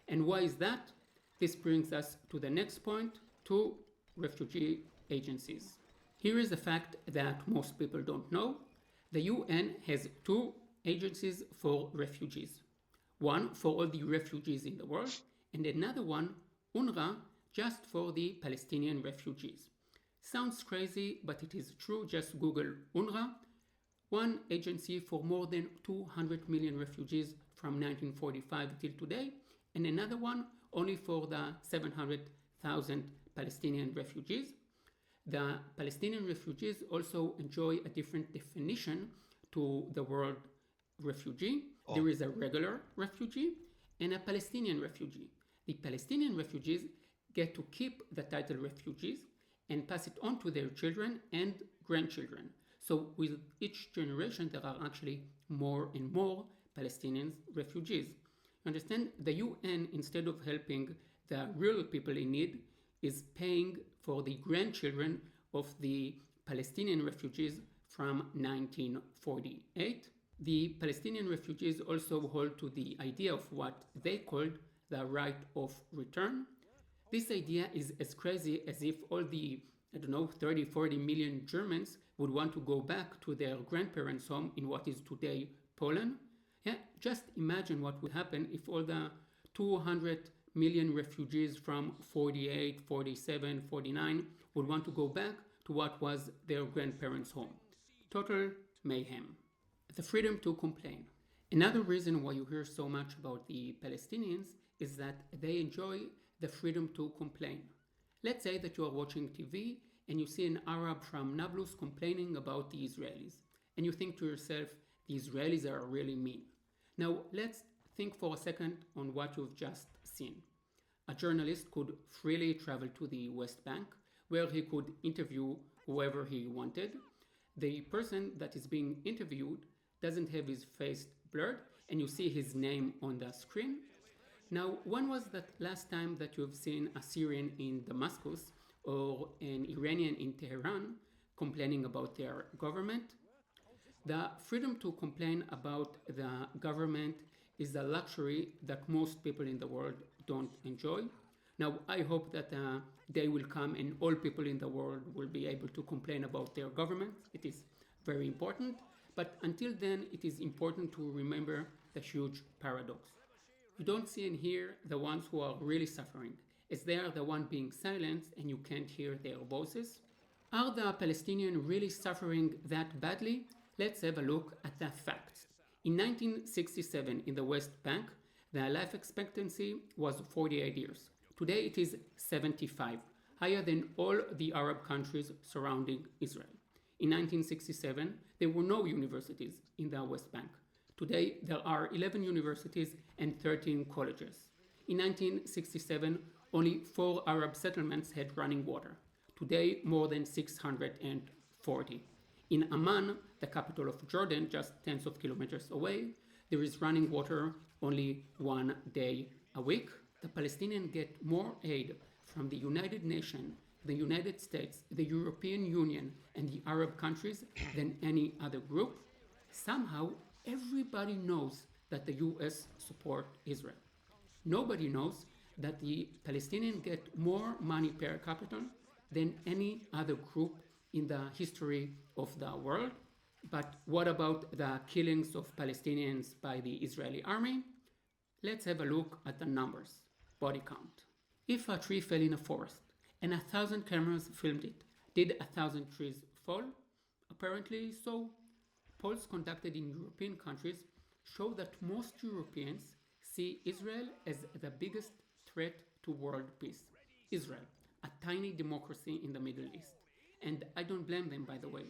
And why is that? This brings us to the next point, two refugee agencies. Here is a fact that most people don't know. The UN has two agencies for refugees. One for all the refugees in the world, and another one, UNRWA, just for the Palestinian refugees. Sounds crazy, but it is true. Just Google UNRWA. One agency for more than 200 million refugees from 1945 till today, and another one only for the 700,000 Palestinian refugees. The Palestinian refugees also enjoy a different definition to the word refugee. There is a regular refugee and a Palestinian refugee. The Palestinian refugees get to keep the title refugees and pass it on to their children and grandchildren. So with each generation, there are actually more and more Palestinian refugees. You understand? The UN, instead of helping the real people in need, is paying for the grandchildren of the Palestinian refugees from 1948. The Palestinian refugees also hold to the idea of what they called the right of return. This idea is as crazy as if all the 30, 40 million Germans would want to go back to their grandparents' home in what is today Poland. Yeah, just imagine what would happen if all the 200 million refugees from 48, 47, 49 would want to go back to what was their grandparents' home. Total mayhem. The freedom to complain. Another reason why you hear so much about the Palestinians is that they enjoy the freedom to complain. Let's say that you are watching TV and you see an Arab from Nablus complaining about the Israelis, and you think to yourself, the Israelis are really mean. Now let's think for a second on what you've just seen. A journalist could freely travel to the West Bank, where he could interview whoever he wanted. The person that is being interviewed doesn't have his face blurred, and you see his name on the screen. Now, when was the last time that you've seen a Syrian in Damascus or an Iranian in Tehran complaining about their government? The freedom to complain about the government is a luxury that most people in the world don't enjoy. Now, I hope that a day will come and all people in the world will be able to complain about their government. It is very important. But until then, it is important to remember the huge paradox. You don't see and hear the ones who are really suffering, as they are the one being silenced and you can't hear their voices. Are the Palestinians really suffering that badly? Let's have a look at the facts. In 1967, in the West Bank, the life expectancy was 48 years. Today it is 75, higher than all the Arab countries surrounding Israel. In 1967, there were no universities in the West Bank. Today, there are 11 universities and 13 colleges. In 1967, only 4 Arab settlements had running water. Today, more than 640. In Amman, the capital of Jordan, just tens of kilometers away, there is running water only 1 day a week. The Palestinians get more aid from the United Nations, the United States, the European Union, and the Arab countries than any other group. Somehow, everybody knows that the US support Israel. Nobody knows that the Palestinians get more money per capita than any other group in the history of the world. But what about the killings of Palestinians by the Israeli army? Let's have a look at the numbers. Body count. If a tree fell in a forest and 1,000 cameras filmed it, did 1,000 trees fall? Apparently so. Polls conducted in European countries show that most Europeans see Israel as the biggest threat to world peace. Israel, a tiny democracy in the Middle East. And I don't blame them, by the way.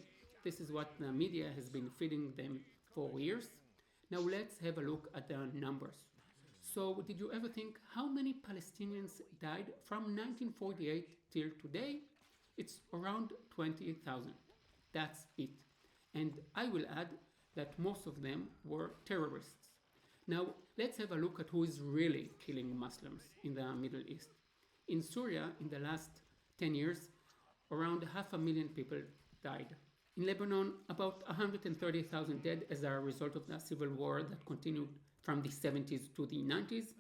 This is what the media has been feeding them for years. Now let's have a look at the numbers. So did you ever think how many Palestinians died from 1948 till today? It's around 20,000. That's it. And I will add that most of them were terrorists. Now let's have a look at who is really killing Muslims in the Middle East. In Syria, in the last 10 years, around 500,000 people died. In Lebanon, about 130,000 dead as a result of the civil war that continued from the 70s to the 90s.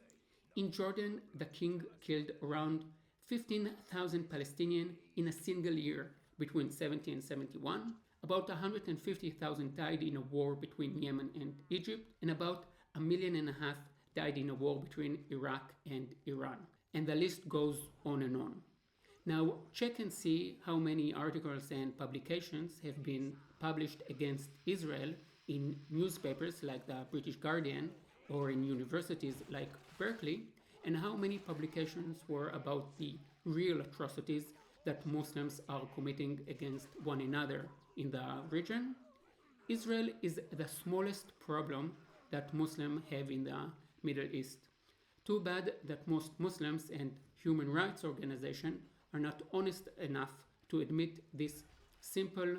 In Jordan, the king killed around 15,000 Palestinians in a single year between 70 and 71. About 150,000 died in a war between Yemen and Egypt, and about 1.5 million died in a war between Iraq and Iran. And the list goes on and on. Now, check and see how many articles and publications have been published against Israel in newspapers like the British Guardian or in universities like Berkeley, and how many publications were about the real atrocities that Muslims are committing against one another in the region. Israel is the smallest problem that Muslims have in the Middle East. Too bad that most Muslims and human rights organizations are not honest enough to admit this simple,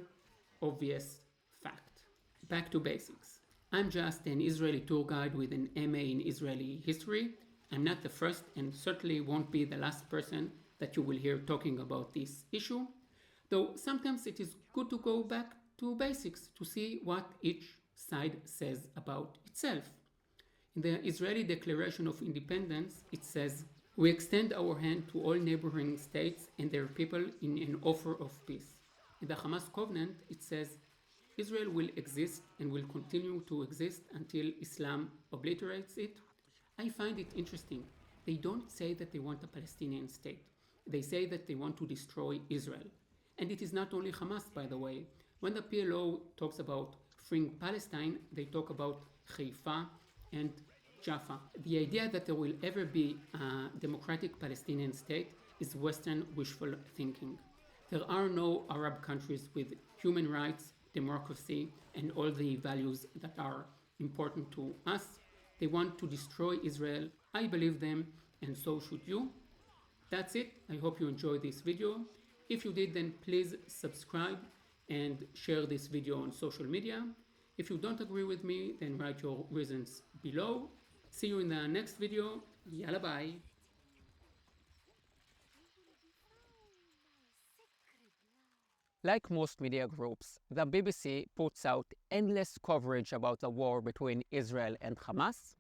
obvious fact. Back to basics. I'm just an Israeli tour guide with an MA in Israeli history. I'm not the first and certainly won't be the last person that you will hear talking about this issue, though sometimes it is good to go back to basics to see what each side says about itself. In the Israeli Declaration of Independence, it says, "We extend our hand to all neighboring states and their people in an offer of peace." In the Hamas Covenant, it says, Israel will exist and will continue to exist until Islam obliterates it. I find it interesting. They don't say that they want a Palestinian state. They say that they want to destroy Israel. And it is not only Hamas, by the way. When the PLO talks about freeing Palestine, they talk about Haifa and Jaffa. The idea that there will ever be a democratic Palestinian state is Western wishful thinking. There are no Arab countries with human rights, democracy, and all the values that are important to us. They want to destroy Israel. I believe them, and so should you. That's it. I hope you enjoyed this video. If you did, then please subscribe and share this video on social media. If you don't agree with me, then write your reasons below. See you in the next video. Yalla bye. Like most media groups, the BBC puts out endless coverage about the war between Israel and Hamas.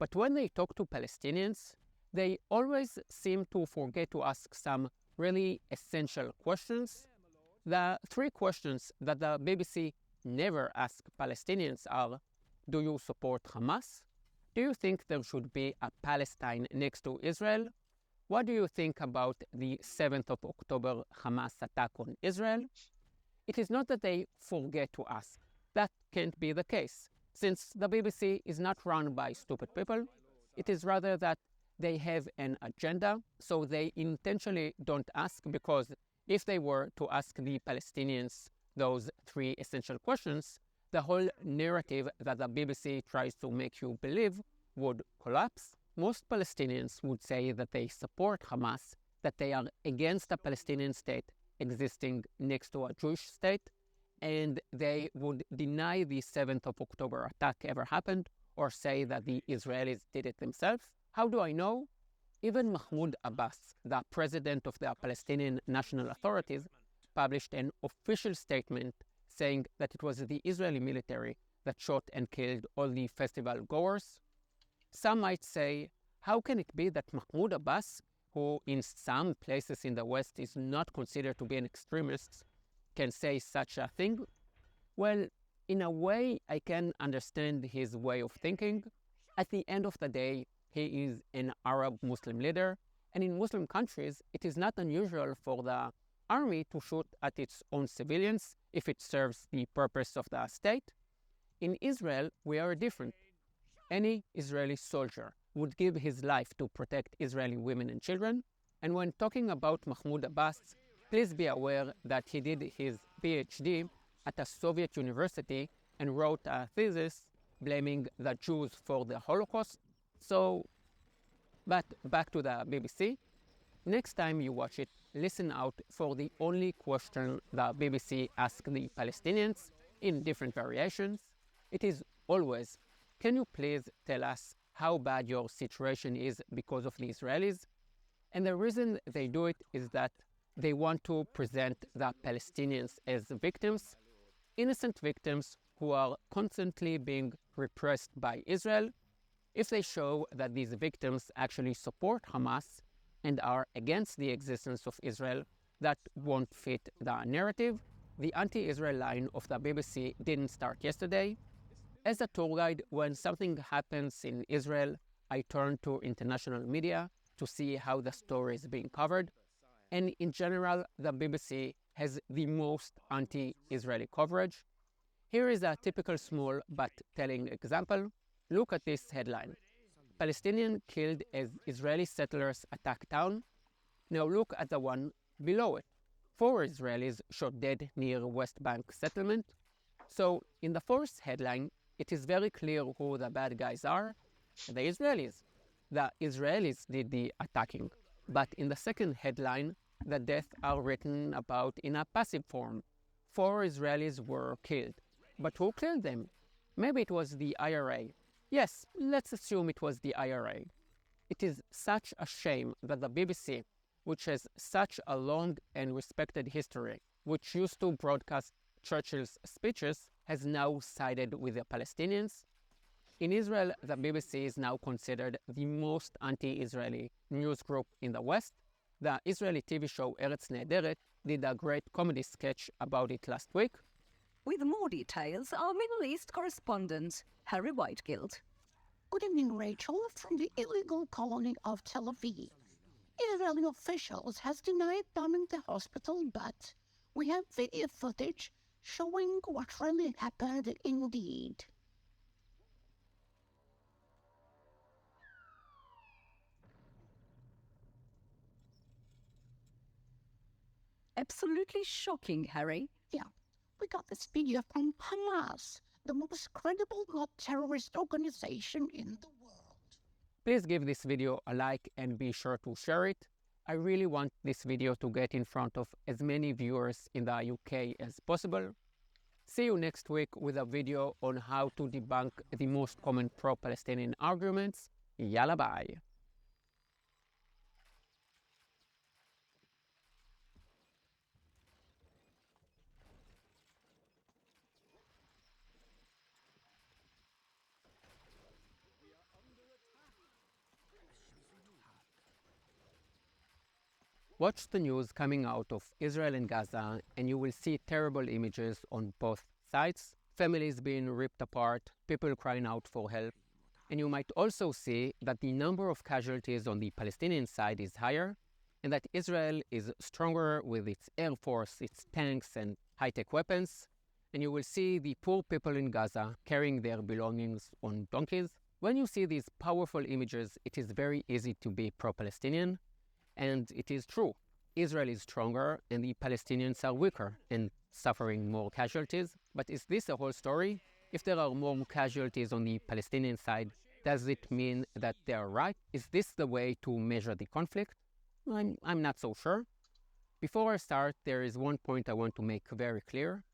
But when they talk to Palestinians, they always seem to forget to ask some really essential questions. The three questions that the BBC never ask Palestinians are: do you support Hamas? Do you think there should be a Palestine next to Israel? What do you think about the 7th of October Hamas attack on Israel? It is not that they forget to ask. That can't be the case. Since the BBC is not run by stupid people, it is rather that they have an agenda, so they intentionally don't ask, because if they were to ask the Palestinians those three essential questions, the whole narrative that the BBC tries to make you believe would collapse. Most Palestinians would say that they support Hamas, that they are against a Palestinian state existing next to a Jewish state, and they would deny the 7th of October attack ever happened, or say that the Israelis did it themselves. How do I know? Even Mahmoud Abbas, the president of the Palestinian National Authorities, published an official statement saying that it was the Israeli military that shot and killed all the festival goers. Some might say, how can it be that Mahmoud Abbas, who in some places in the West is not considered to be an extremist, can say such a thing? Well, in a way, I can understand his way of thinking. At the end of the day, he is an Arab Muslim leader, and in Muslim countries, it is not unusual for the army to shoot at its own civilians if it serves the purpose of the state. In Israel, we are different. Any Israeli soldier would give his life to protect Israeli women and children, and when talking about Mahmoud Abbas, please be aware that he did his PhD at a Soviet university and wrote a thesis blaming the Jews for the Holocaust. So, but back to the BBC. Next time you watch it, listen out for the only question the BBC asks the Palestinians in different variations. It is always, can you please tell us how bad your situation is because of the Israelis? And the reason they do it is that they want to present the Palestinians as victims, innocent victims who are constantly being repressed by Israel. If they show that these victims actually support Hamas and are against the existence of Israel, that won't fit the narrative. The anti-Israel line of the BBC didn't start yesterday. As a tour guide, when something happens in Israel, I turn to international media to see how the story is being covered. And in general, the BBC has the most anti-Israeli coverage. Here is a typical small but telling example. Look at this headline: Palestinian killed as Israeli settlers attack town. Now look at the one below it. 4 Israelis shot dead near West Bank settlement. So in the first headline, it is very clear who the bad guys are: the Israelis. The Israelis did the attacking. But in the second headline, the deaths are written about in a passive form. 4 Israelis were killed. But who killed them? Maybe it was the IRA. Yes, let's assume it was the IRA. It is such a shame that the BBC, which has such a long and respected history, which used to broadcast Churchill's speeches, has now sided with the Palestinians. In Israel, the BBC is now considered the most anti-Israeli news group in the West. The Israeli TV show Eretz Nehederet did a great comedy sketch about it last week. With more details, our Middle East correspondent, Harry Whitegill. Good evening, Rachel, from the illegal colony of Tel Aviv. Israeli officials has denied bombing the hospital, but we have video footage showing what really happened indeed. Absolutely shocking, Harry. Yeah, we got this video from Hamas, the most credible terrorist organization in the world. Please give this video a like and be sure to share it. I really want this video to get in front of as many viewers in the UK as possible. See you next week with a video on how to debunk the most common pro-Palestinian arguments. Yalla bye. Watch the news coming out of Israel and Gaza and you will see terrible images on both sides, families being ripped apart, people crying out for help. And you might also see that the number of casualties on the Palestinian side is higher and that Israel is stronger with its air force, its tanks and high-tech weapons. And you will see the poor people in Gaza carrying their belongings on donkeys. When you see these powerful images, it is very easy to be pro-Palestinian. And it is true. Israel is stronger and the Palestinians are weaker and suffering more casualties. But is this the whole story? If there are more casualties on the Palestinian side, does it mean that they are right? Is this the way to measure the conflict? I'm not so sure. Before I start, there is one point I want to make very clear.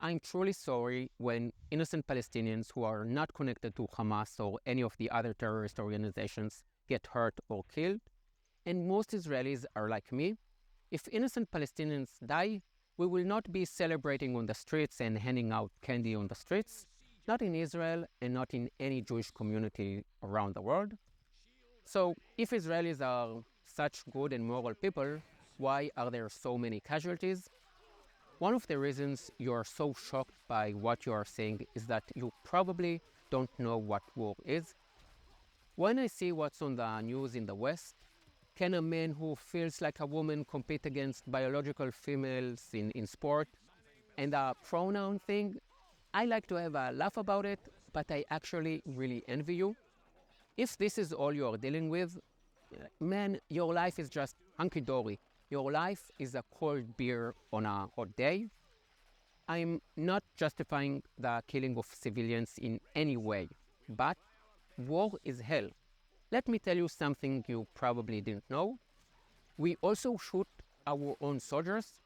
I'm truly sorry when innocent Palestinians who are not connected to Hamas or any of the other terrorist organizations get hurt or killed. And most Israelis are like me. If innocent Palestinians die, we will not be celebrating on the streets and handing out candy on the streets, not in Israel and not in any Jewish community around the world. So if Israelis are such good and moral people, why are there so many casualties? One of the reasons you are so shocked by what you are saying is that you probably don't know what war is. When I see what's on the news in the West, can a man who feels like a woman compete against biological females in sport? And the pronoun thing, I like to have a laugh about it, but I actually really envy you. If this is all you're dealing with, man, your life is just hunky-dory. Your life is a cold beer on a hot day. I'm not justifying the killing of civilians in any way, but war is hell. Let me tell you something you probably didn't know. We also shoot our own soldiers.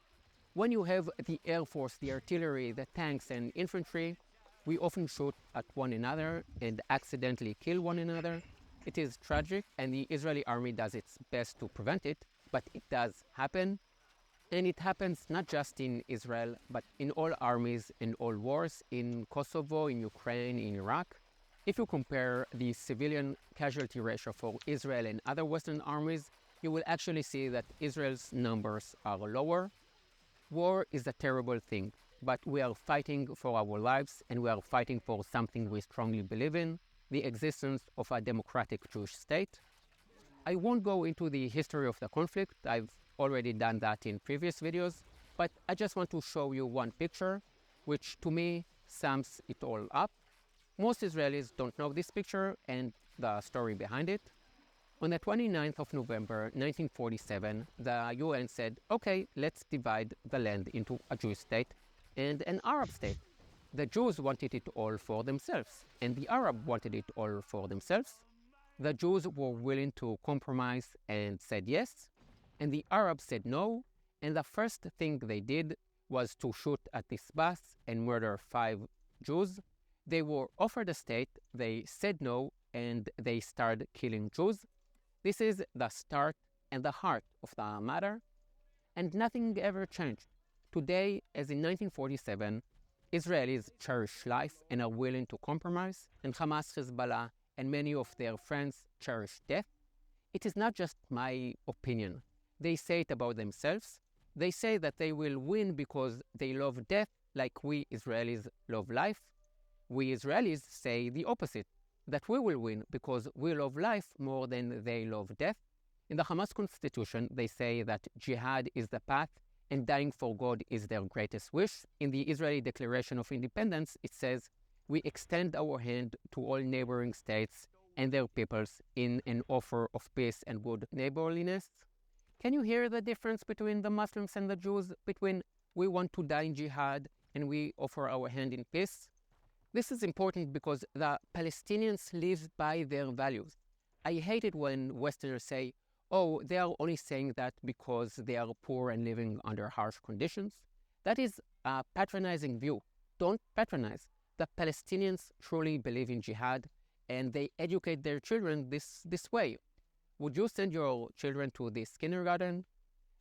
When you have the Air Force, the artillery, the tanks and infantry, we often shoot at one another and accidentally kill one another. It is tragic and the Israeli army does its best to prevent it, but it does happen. And it happens not just in Israel, but in all armies and all wars, in Kosovo, in Ukraine, in Iraq. If you compare the civilian casualty ratio for Israel and other Western armies, you will actually see that Israel's numbers are lower. War is a terrible thing, but we are fighting for our lives and we are fighting for something we strongly believe in, the existence of a democratic Jewish state. I won't go into the history of the conflict. I've already done that in previous videos, but I just want to show you one picture, which to me sums it all up. Most Israelis don't know this picture and the story behind it. On the 29th of November 1947, the UN said, okay, let's divide the land into a Jewish state and an Arab state. The Jews wanted it all for themselves, and the Arab wanted it all for themselves. The Jews were willing to compromise and said yes, and the Arabs said no, and the first thing they did was to shoot at this bus and murder 5 Jews. They were offered a state, they said no, and they started killing Jews. This is the start and the heart of the matter, and nothing ever changed. Today, as in 1947, Israelis cherish life and are willing to compromise, and Hamas, Hezbollah, and many of their friends cherish death. It is not just my opinion. They say it about themselves. They say that they will win because they love death like we Israelis love life, we Israelis say the opposite, that we will win because we love life more than they love death. In the Hamas constitution, they say that jihad is the path and dying for God is their greatest wish. In the Israeli Declaration of Independence, it says, we extend our hand to all neighboring states and their peoples in an offer of peace and good neighborliness. Can you hear the difference between the Muslims and the Jews, between we want to die in jihad and we offer our hand in peace? This is important because the Palestinians live by their values. I hate it when Westerners say, oh, they are only saying that because they are poor and living under harsh conditions. That is a patronizing view. Don't patronize. The Palestinians truly believe in jihad and they educate their children this way. Would you send your children to this kindergarten?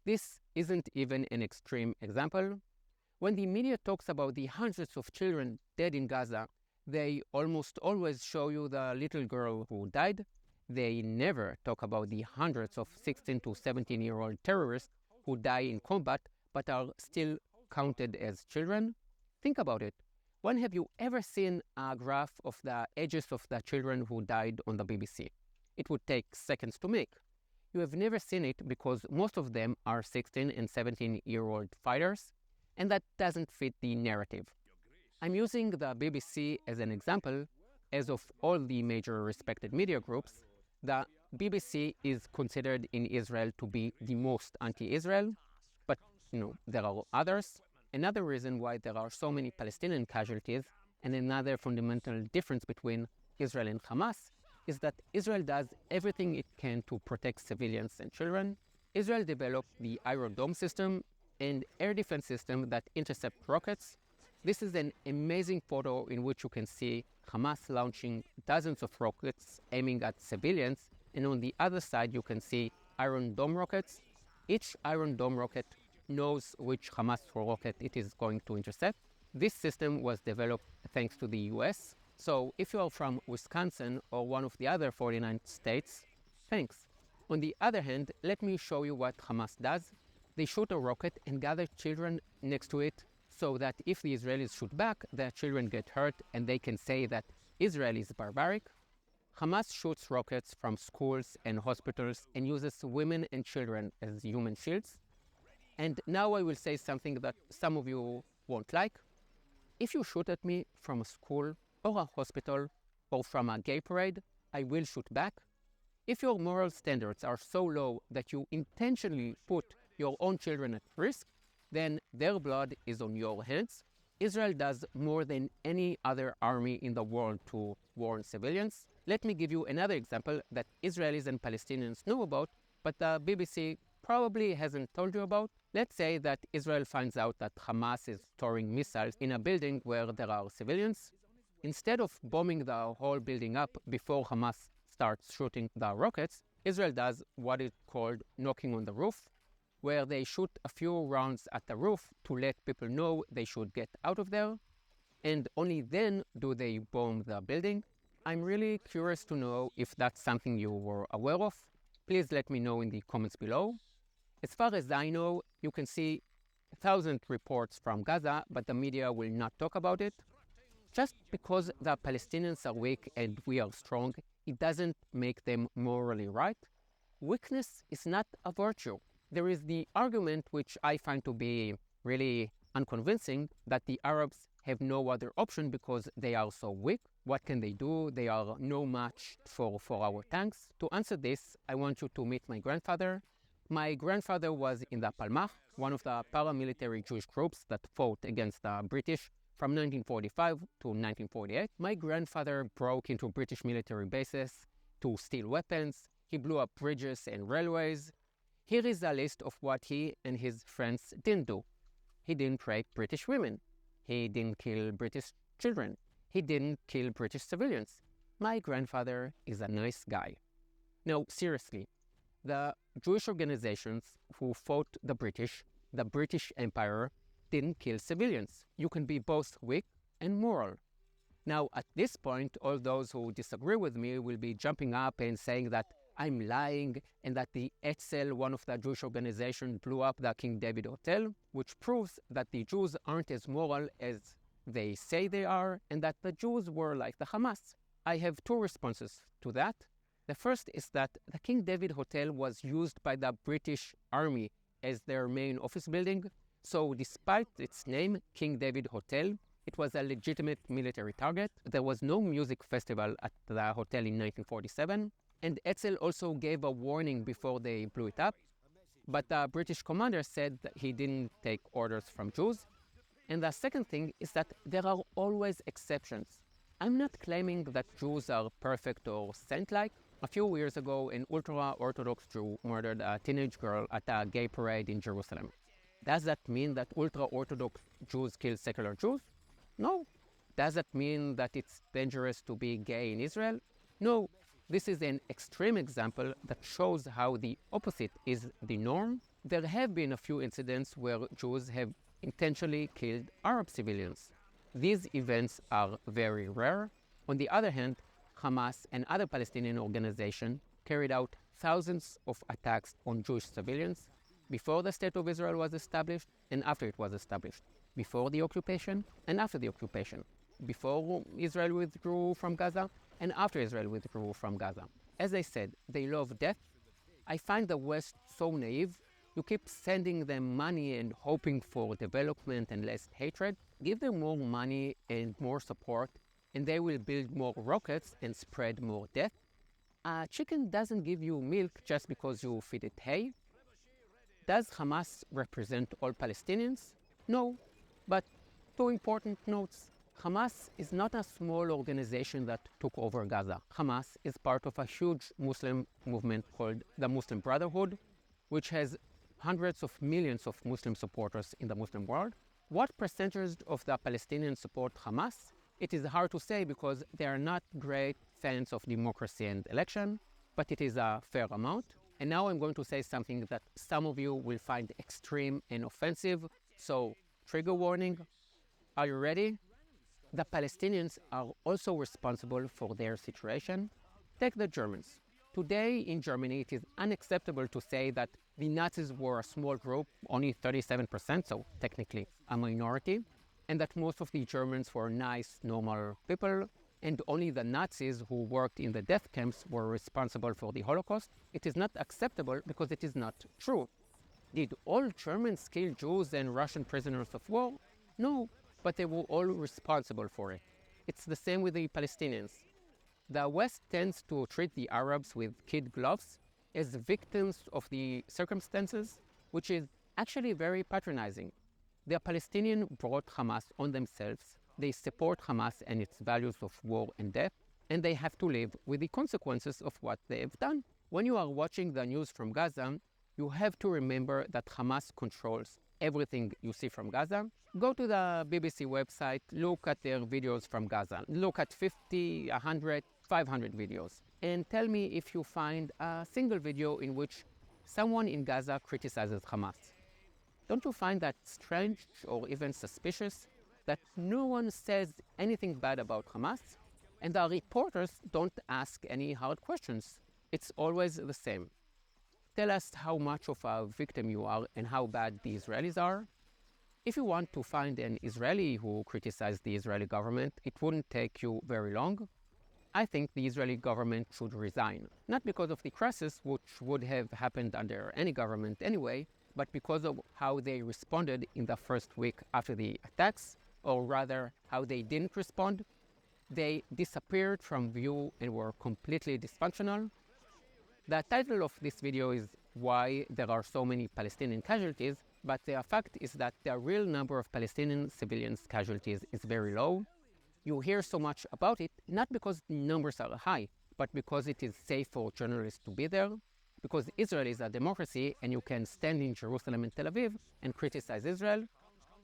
This isn't even an extreme example. When the media talks about the hundreds of children dead in Gaza, they almost always show you the little girl who died. They never talk about the hundreds of 16 to 17-year-old terrorists who die in combat but are still counted as children. Think about it. When have you ever seen a graph of the ages of the children who died on the BBC? It would take seconds to make. You have never seen it because most of them are 16 and 17-year-old fighters, and that doesn't fit the narrative. I'm using the BBC as an example. As of all the major respected media groups, the BBC is considered in Israel to be the most anti-Israel, but there are others. Another reason why there are so many Palestinian casualties, and another fundamental difference between Israel and Hamas, is that Israel does everything it can to protect civilians and children. Israel developed the Iron Dome system, an air defense system that intercepts rockets. This is an amazing photo in which you can see Hamas launching dozens of rockets aiming at civilians, and on the other side you can see Iron Dome rockets. Each Iron Dome rocket knows which Hamas rocket it is going to intercept. This system was developed thanks to the US. So if you are from Wisconsin or one of the other 49 states, thanks. On the other hand, let me show you what Hamas does. They shoot a rocket and gather children next to it so that if the Israelis shoot back, the children get hurt and they can say that Israel is barbaric. Hamas shoots rockets from schools and hospitals and uses women and children as human shields. And now I will say something that some of you won't like. If you shoot at me from a school or a hospital or from a gay parade, I will shoot back. If your moral standards are so low that you intentionally put your own children at risk, then their blood is on your hands. Israel does more than any other army in the world to warn civilians. Let me give you another example that Israelis and Palestinians know about, but the BBC probably hasn't told you about. Let's say that Israel finds out that Hamas is storing missiles in a building where there are civilians. Instead of bombing the whole building up before Hamas starts shooting the rockets, Israel does what is called knocking on the roof, where they shoot a few rounds at the roof to let people know they should get out of there, and only then do they bomb the building. I'm really curious to know if that's something you were aware of. Please let me know in the comments below. As far as I know, you can see 1,000 reports from Gaza, but the media will not talk about it. Just because the Palestinians are weak and we are strong, it doesn't make them morally right. Weakness is not a virtue. There is the argument, which I find to be really unconvincing, that the Arabs have no other option because they are so weak. What can they do? They are no match for our tanks. To answer this, I want you to meet my grandfather. My grandfather was in the Palmach, one of the paramilitary Jewish groups that fought against the British from 1945 to 1948. My grandfather broke into British military bases to steal weapons. He blew up bridges and railways. Here is a list of what he and his friends didn't do. He didn't rape British women. He didn't kill British children. He didn't kill British civilians. My grandfather is a nice guy. No, seriously, the Jewish organizations who fought the British Empire, didn't kill civilians. You can be both weak and moral. Now, at this point, all those who disagree with me will be jumping up and saying that I'm lying and that the Etzel, one of the Jewish organizations, blew up the King David Hotel, which proves that the Jews aren't as moral as they say they are, and that the Jews were like the Hamas. I have two responses to that. The first is that the King David Hotel was used by the British Army as their main office building. So despite its name, King David Hotel, it was a legitimate military target. There was no music festival at the hotel in 1947. And Etzel also gave a warning before they blew it up. But the British commander said that he didn't take orders from Jews. And the second thing is that there are always exceptions. I'm not claiming that Jews are perfect or saint-like. A few years ago, an ultra-Orthodox Jew murdered a teenage girl at a gay parade in Jerusalem. Does that mean that ultra-Orthodox Jews kill secular Jews? No. Does that mean that it's dangerous to be gay in Israel? No. This is an extreme example that shows how the opposite is the norm. There have been a few incidents where Jews have intentionally killed Arab civilians. These events are very rare. On the other hand, Hamas and other Palestinian organizations carried out thousands of attacks on Jewish civilians before the State of Israel was established and after it was established, before the occupation and after the occupation, before Israel withdrew from Gaza and after Israel withdrew from Gaza. As I said, they love death. I find the West so naive. You keep sending them money and hoping for development and less hatred. Give them more money and more support, and they will build more rockets and spread more death. A chicken doesn't give you milk just because you feed it hay. Does Hamas represent all Palestinians? No, but two important notes. Hamas is not a small organization that took over Gaza. Hamas is part of a huge Muslim movement called the Muslim Brotherhood, which has hundreds of millions of Muslim supporters in the Muslim world. What percentage of the Palestinians support Hamas? It is hard to say because they are not great fans of democracy and election, but it is a fair amount. And now I'm going to say something that some of you will find extreme and offensive, so trigger warning. Are you ready? The Palestinians are also responsible for their situation. Take the Germans. Today in Germany, it is unacceptable to say that the Nazis were a small group, only 37%, so technically a minority, and that most of the Germans were nice, normal people, and only the Nazis who worked in the death camps were responsible for the Holocaust. It is not acceptable because it is not true. Did all Germans kill Jews and Russian prisoners of war? No, but they were all responsible for it. It's the same with the Palestinians. The West tends to treat the Arabs with kid gloves as victims of the circumstances, which is actually very patronizing. The Palestinians brought Hamas on themselves. They support Hamas and its values of war and death, and they have to live with the consequences of what they have done. When you are watching the news from Gaza, you have to remember that Hamas controls everything you see from Gaza. Go to the BBC website, look at their videos from Gaza. Look at 50, 100, 500 videos. And tell me if you find a single video in which someone in Gaza criticizes Hamas. Don't you find that strange or even suspicious that no one says anything bad about Hamas and the reporters don't ask any hard questions? It's always the same. Tell us how much of a victim you are and how bad the Israelis are. If you want to find an Israeli who criticized the Israeli government, it wouldn't take you very long. I think the Israeli government should resign, not because of the crisis, which would have happened under any government anyway, but because of how they responded in the first week after the attacks, or rather, how they didn't respond. They disappeared from view and were completely dysfunctional. The title of this video is Why There Are So Many Palestinian Casualties, but the fact is that the real number of Palestinian civilians casualties is very low. You hear so much about it, not because the numbers are high, but because it is safe for journalists to be there, because Israel is a democracy and you can stand in Jerusalem and Tel Aviv and criticize Israel.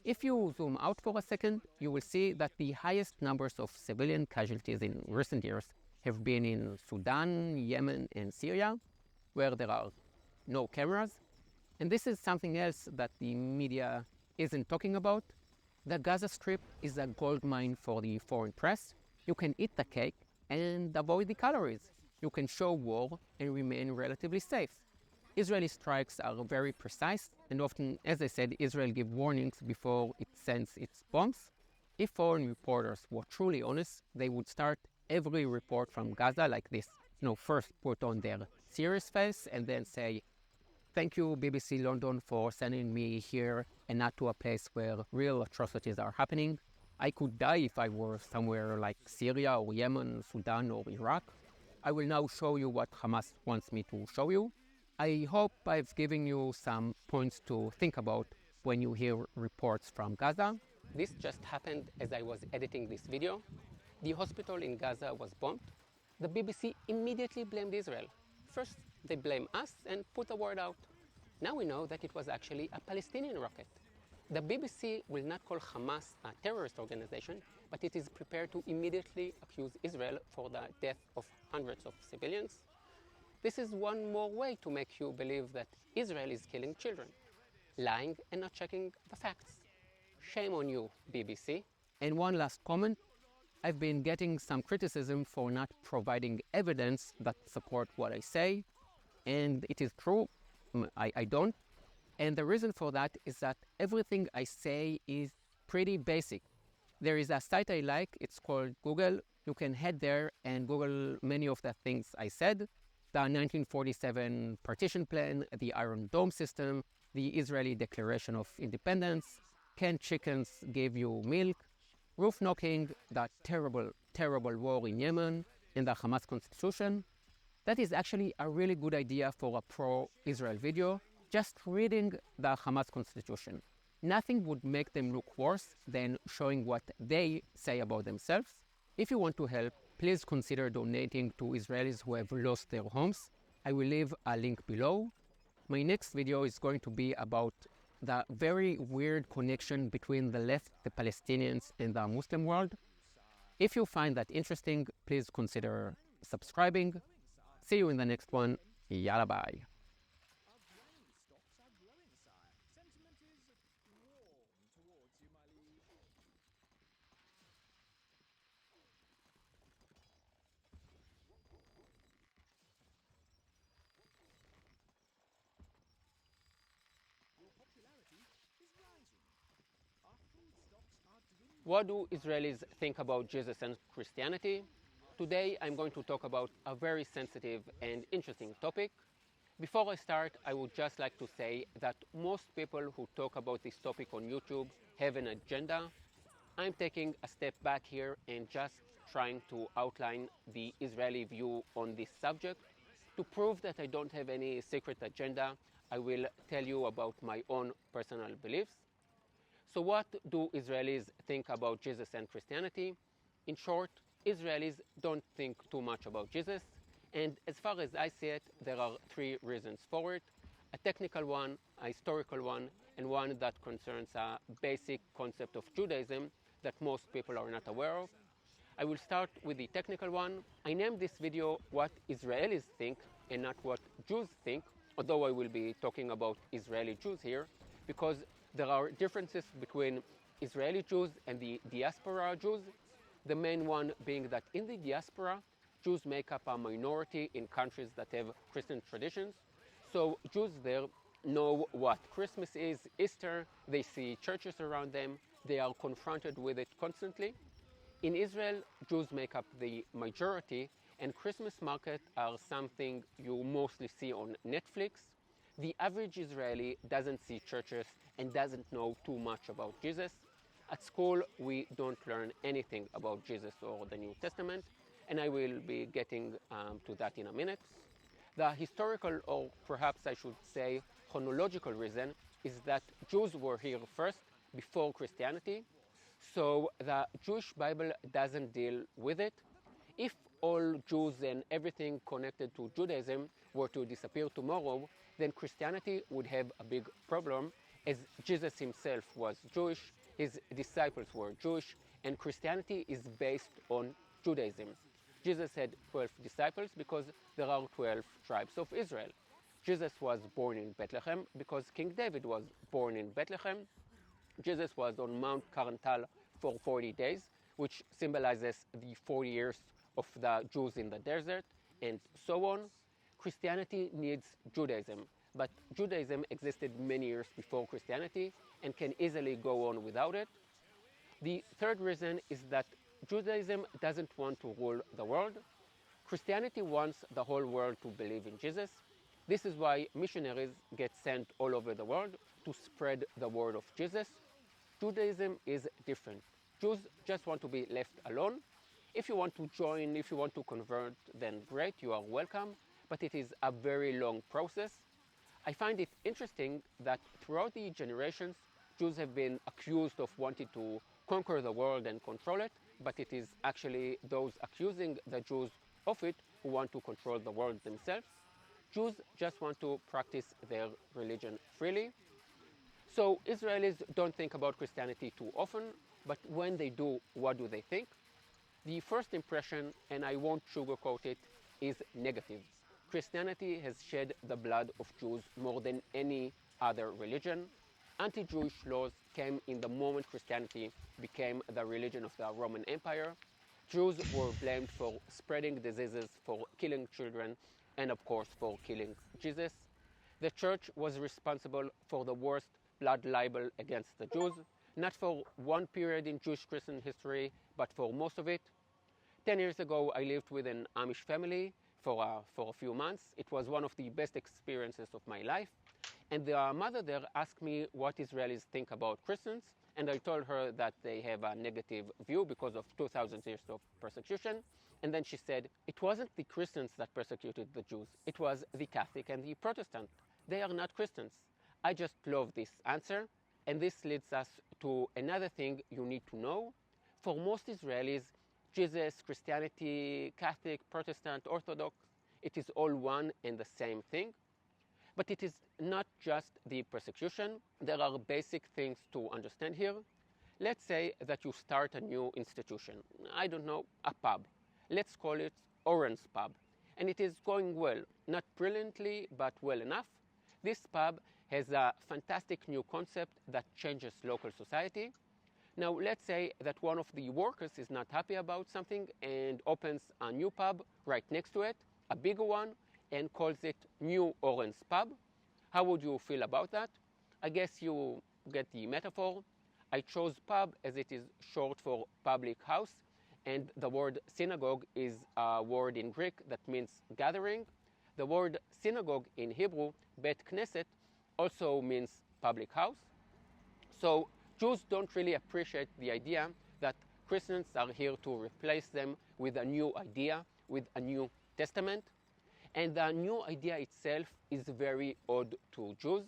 If you zoom out for a second, you will see that the highest numbers of civilian casualties in recent years have been in Sudan, Yemen, and Syria, where there are no cameras. And this is something else that the media isn't talking about. The Gaza Strip is a gold mine for the foreign press. You can eat the cake and avoid the calories. you can show war and remain relatively safe. Israeli strikes are very precise, and often, as I said, Israel gives warnings before it sends its bombs. If foreign reporters were truly honest, they would start every report from Gaza like this. First put on their serious face and then say, "Thank you, BBC London, for sending me here and not to a place where real atrocities are happening. I could die if I were somewhere like Syria or Yemen, Sudan or Iraq. I will now show you what Hamas wants me to show you." I hope I've given you some points to think about when you hear reports from Gaza. This just happened as I was editing this video. The hospital in Gaza was bombed. The BBC immediately blamed Israel. First, they blame us and put the word out. Now we know that it was actually a Palestinian rocket. The BBC will not call Hamas a terrorist organization, but it is prepared to immediately accuse Israel for the death of hundreds of civilians. This is one more way to make you believe that Israel is killing children, lying and not checking the facts. Shame on you, BBC. And one last comment. I've been getting some criticism for not providing evidence that support what I say, and it is true, I don't. And the reason for that is that everything I say is pretty basic. There is a site I like, it's called Google. You can head there and Google many of the things I said. The 1947 partition plan, the Iron Dome system, the Israeli Declaration of Independence, can chickens give you milk, roof knocking, the terrible, terrible war in Yemen, and the Hamas constitution. That is actually a really good idea for a pro-Israel video, just reading the Hamas constitution. Nothing would make them look worse than showing what they say about themselves. If you want to help, please consider donating to Israelis who have lost their homes. I will leave a link below. My next video is going to be about the very weird connection between the left, the Palestinians, and the Muslim world. If you find that interesting, please consider subscribing. See you in the next one. Yalla bye. What do Israelis think about Jesus and Christianity? Today I'm going to talk about a very sensitive and interesting topic. Before I start, I would just like to say that most people who talk about this topic on YouTube have an agenda. I'm taking a step back here and just trying to outline the Israeli view on this subject. To prove that I don't have any secret agenda, I will tell you about my own personal beliefs. So what do Israelis think about Jesus and Christianity? In short, Israelis don't think too much about Jesus, and as far as I see it, there are three reasons for it: a technical one, a historical one, and one that concerns a basic concept of Judaism that most people are not aware of. I will start with the technical one. I named this video What Israelis Think and not What Jews Think, although I will be talking about Israeli Jews here, because there are differences between Israeli Jews and the diaspora Jews. The main one being that in the diaspora, Jews make up a minority in countries that have Christian traditions. So Jews there know what Christmas is, Easter, they see churches around them, they are confronted with it constantly. In Israel, Jews make up the majority, and Christmas markets are something you mostly see on Netflix. The average Israeli doesn't see churches and doesn't know too much about Jesus. At school, we don't learn anything about Jesus or the New Testament, and I will be getting to that in a minute. The historical, or perhaps I should say chronological reason, is that Jews were here first before Christianity, so the Jewish Bible doesn't deal with it. If all Jews and everything connected to Judaism were to disappear tomorrow, then Christianity would have a big problem, as Jesus himself was Jewish, his disciples were Jewish, and Christianity is based on Judaism. Jesus had 12 disciples because there are 12 tribes of Israel. Jesus was born in Bethlehem because King David was born in Bethlehem. Jesus was on Mount Carmel for 40 days, which symbolizes the 40 years of the Jews in the desert. and so on. Christianity needs Judaism, but Judaism existed many years before Christianity and can easily go on without it. The third reason is that Judaism doesn't want to rule the world. Christianity wants the whole world to believe in Jesus. This is why missionaries get sent all over the world to spread the word of Jesus. Judaism is different. Jews just want to be left alone. If you want to join, if you want to convert, then great, you are welcome, but it is a very long process. I find it interesting that throughout the generations, Jews have been accused of wanting to conquer the world and control it, but it is actually those accusing the Jews of it who want to control the world themselves. Jews just want to practice their religion freely. So Israelis don't think about Christianity too often, but when they do, what do they think? The first impression, and I won't sugarcoat it, is negative. Christianity has shed the blood of Jews more than any other religion. Anti-Jewish laws came in the moment Christianity became the religion of the Roman Empire. Jews were blamed for spreading diseases, for killing children, and of course for killing Jesus. The church was responsible for the worst blood libel against the Jews, not for one period in Jewish Christian history, but for most of it. 10 years ago, I lived with an Amish family for a few months. It was one of the best experiences of my life. And the mother there asked me what Israelis think about Christians, and I told her that they have a negative view because of 2,000 years of persecution. And then she said, it wasn't the Christians that persecuted the Jews, it was the Catholic and the Protestant. They are not Christians. I just love this answer, and this leads us to another thing you need to know. For most Israelis, Jesus, Christianity, Catholic, Protestant, Orthodox, it is all one and the same thing. But it is not just the persecution. There are basic things to understand here. Let's say that you start a new institution. I don't know, a pub. Let's call it Oren's Pub. And it is going well, not brilliantly, but well enough. This pub has a fantastic new concept that changes local society. Now, let's say that one of the workers is not happy about something and opens a new pub right next to it, a bigger one, and calls it New Oren's Pub. How would you feel about that? I guess you get the metaphor. I chose pub as it is short for public house, and the word synagogue is a word in Greek that means gathering. The word synagogue in Hebrew, Bet Knesset, also means public house. So Jews don't really appreciate the idea that Christians are here to replace them with a new idea, with a new testament. And the new idea itself is very odd to Jews.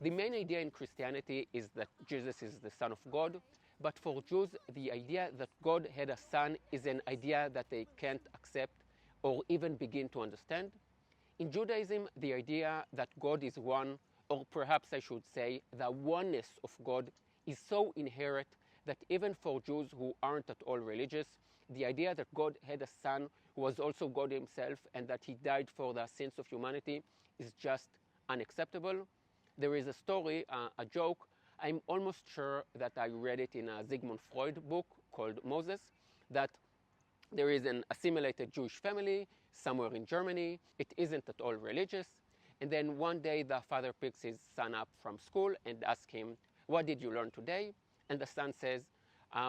The main idea in Christianity is that Jesus is the Son of God, but for Jews, the idea that God had a son is an idea that they can't accept or even begin to understand. In Judaism, the idea that God is one, or perhaps I should say the oneness of God, is so inherent that even for Jews who aren't at all religious, the idea that God had a son who was also God himself and that he died for the sins of humanity is just unacceptable. There is a story, a joke. I'm almost sure that I read it in a Sigmund Freud book called Moses, that there is an assimilated Jewish family somewhere in Germany. It isn't at all religious. And then one day the father picks his son up from school and asks him, what did you learn today? And the son says,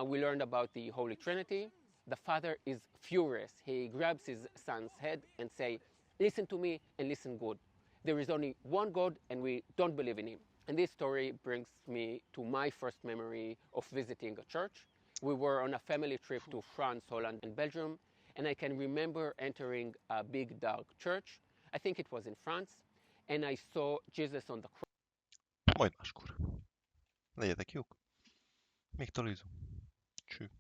we learned about the Holy Trinity. The father is furious. He grabs his son's head and says, listen to me and listen good. There is only one God and we don't believe in him. And this story brings me to my first memory of visiting a church. We were on a family trip to France, Holland, and Belgium, and I can remember entering a big dark church. I think it was in France, and I saw Jesus on the cross. Majd máskor. Legyetek jók. Még találkozunk. Cső.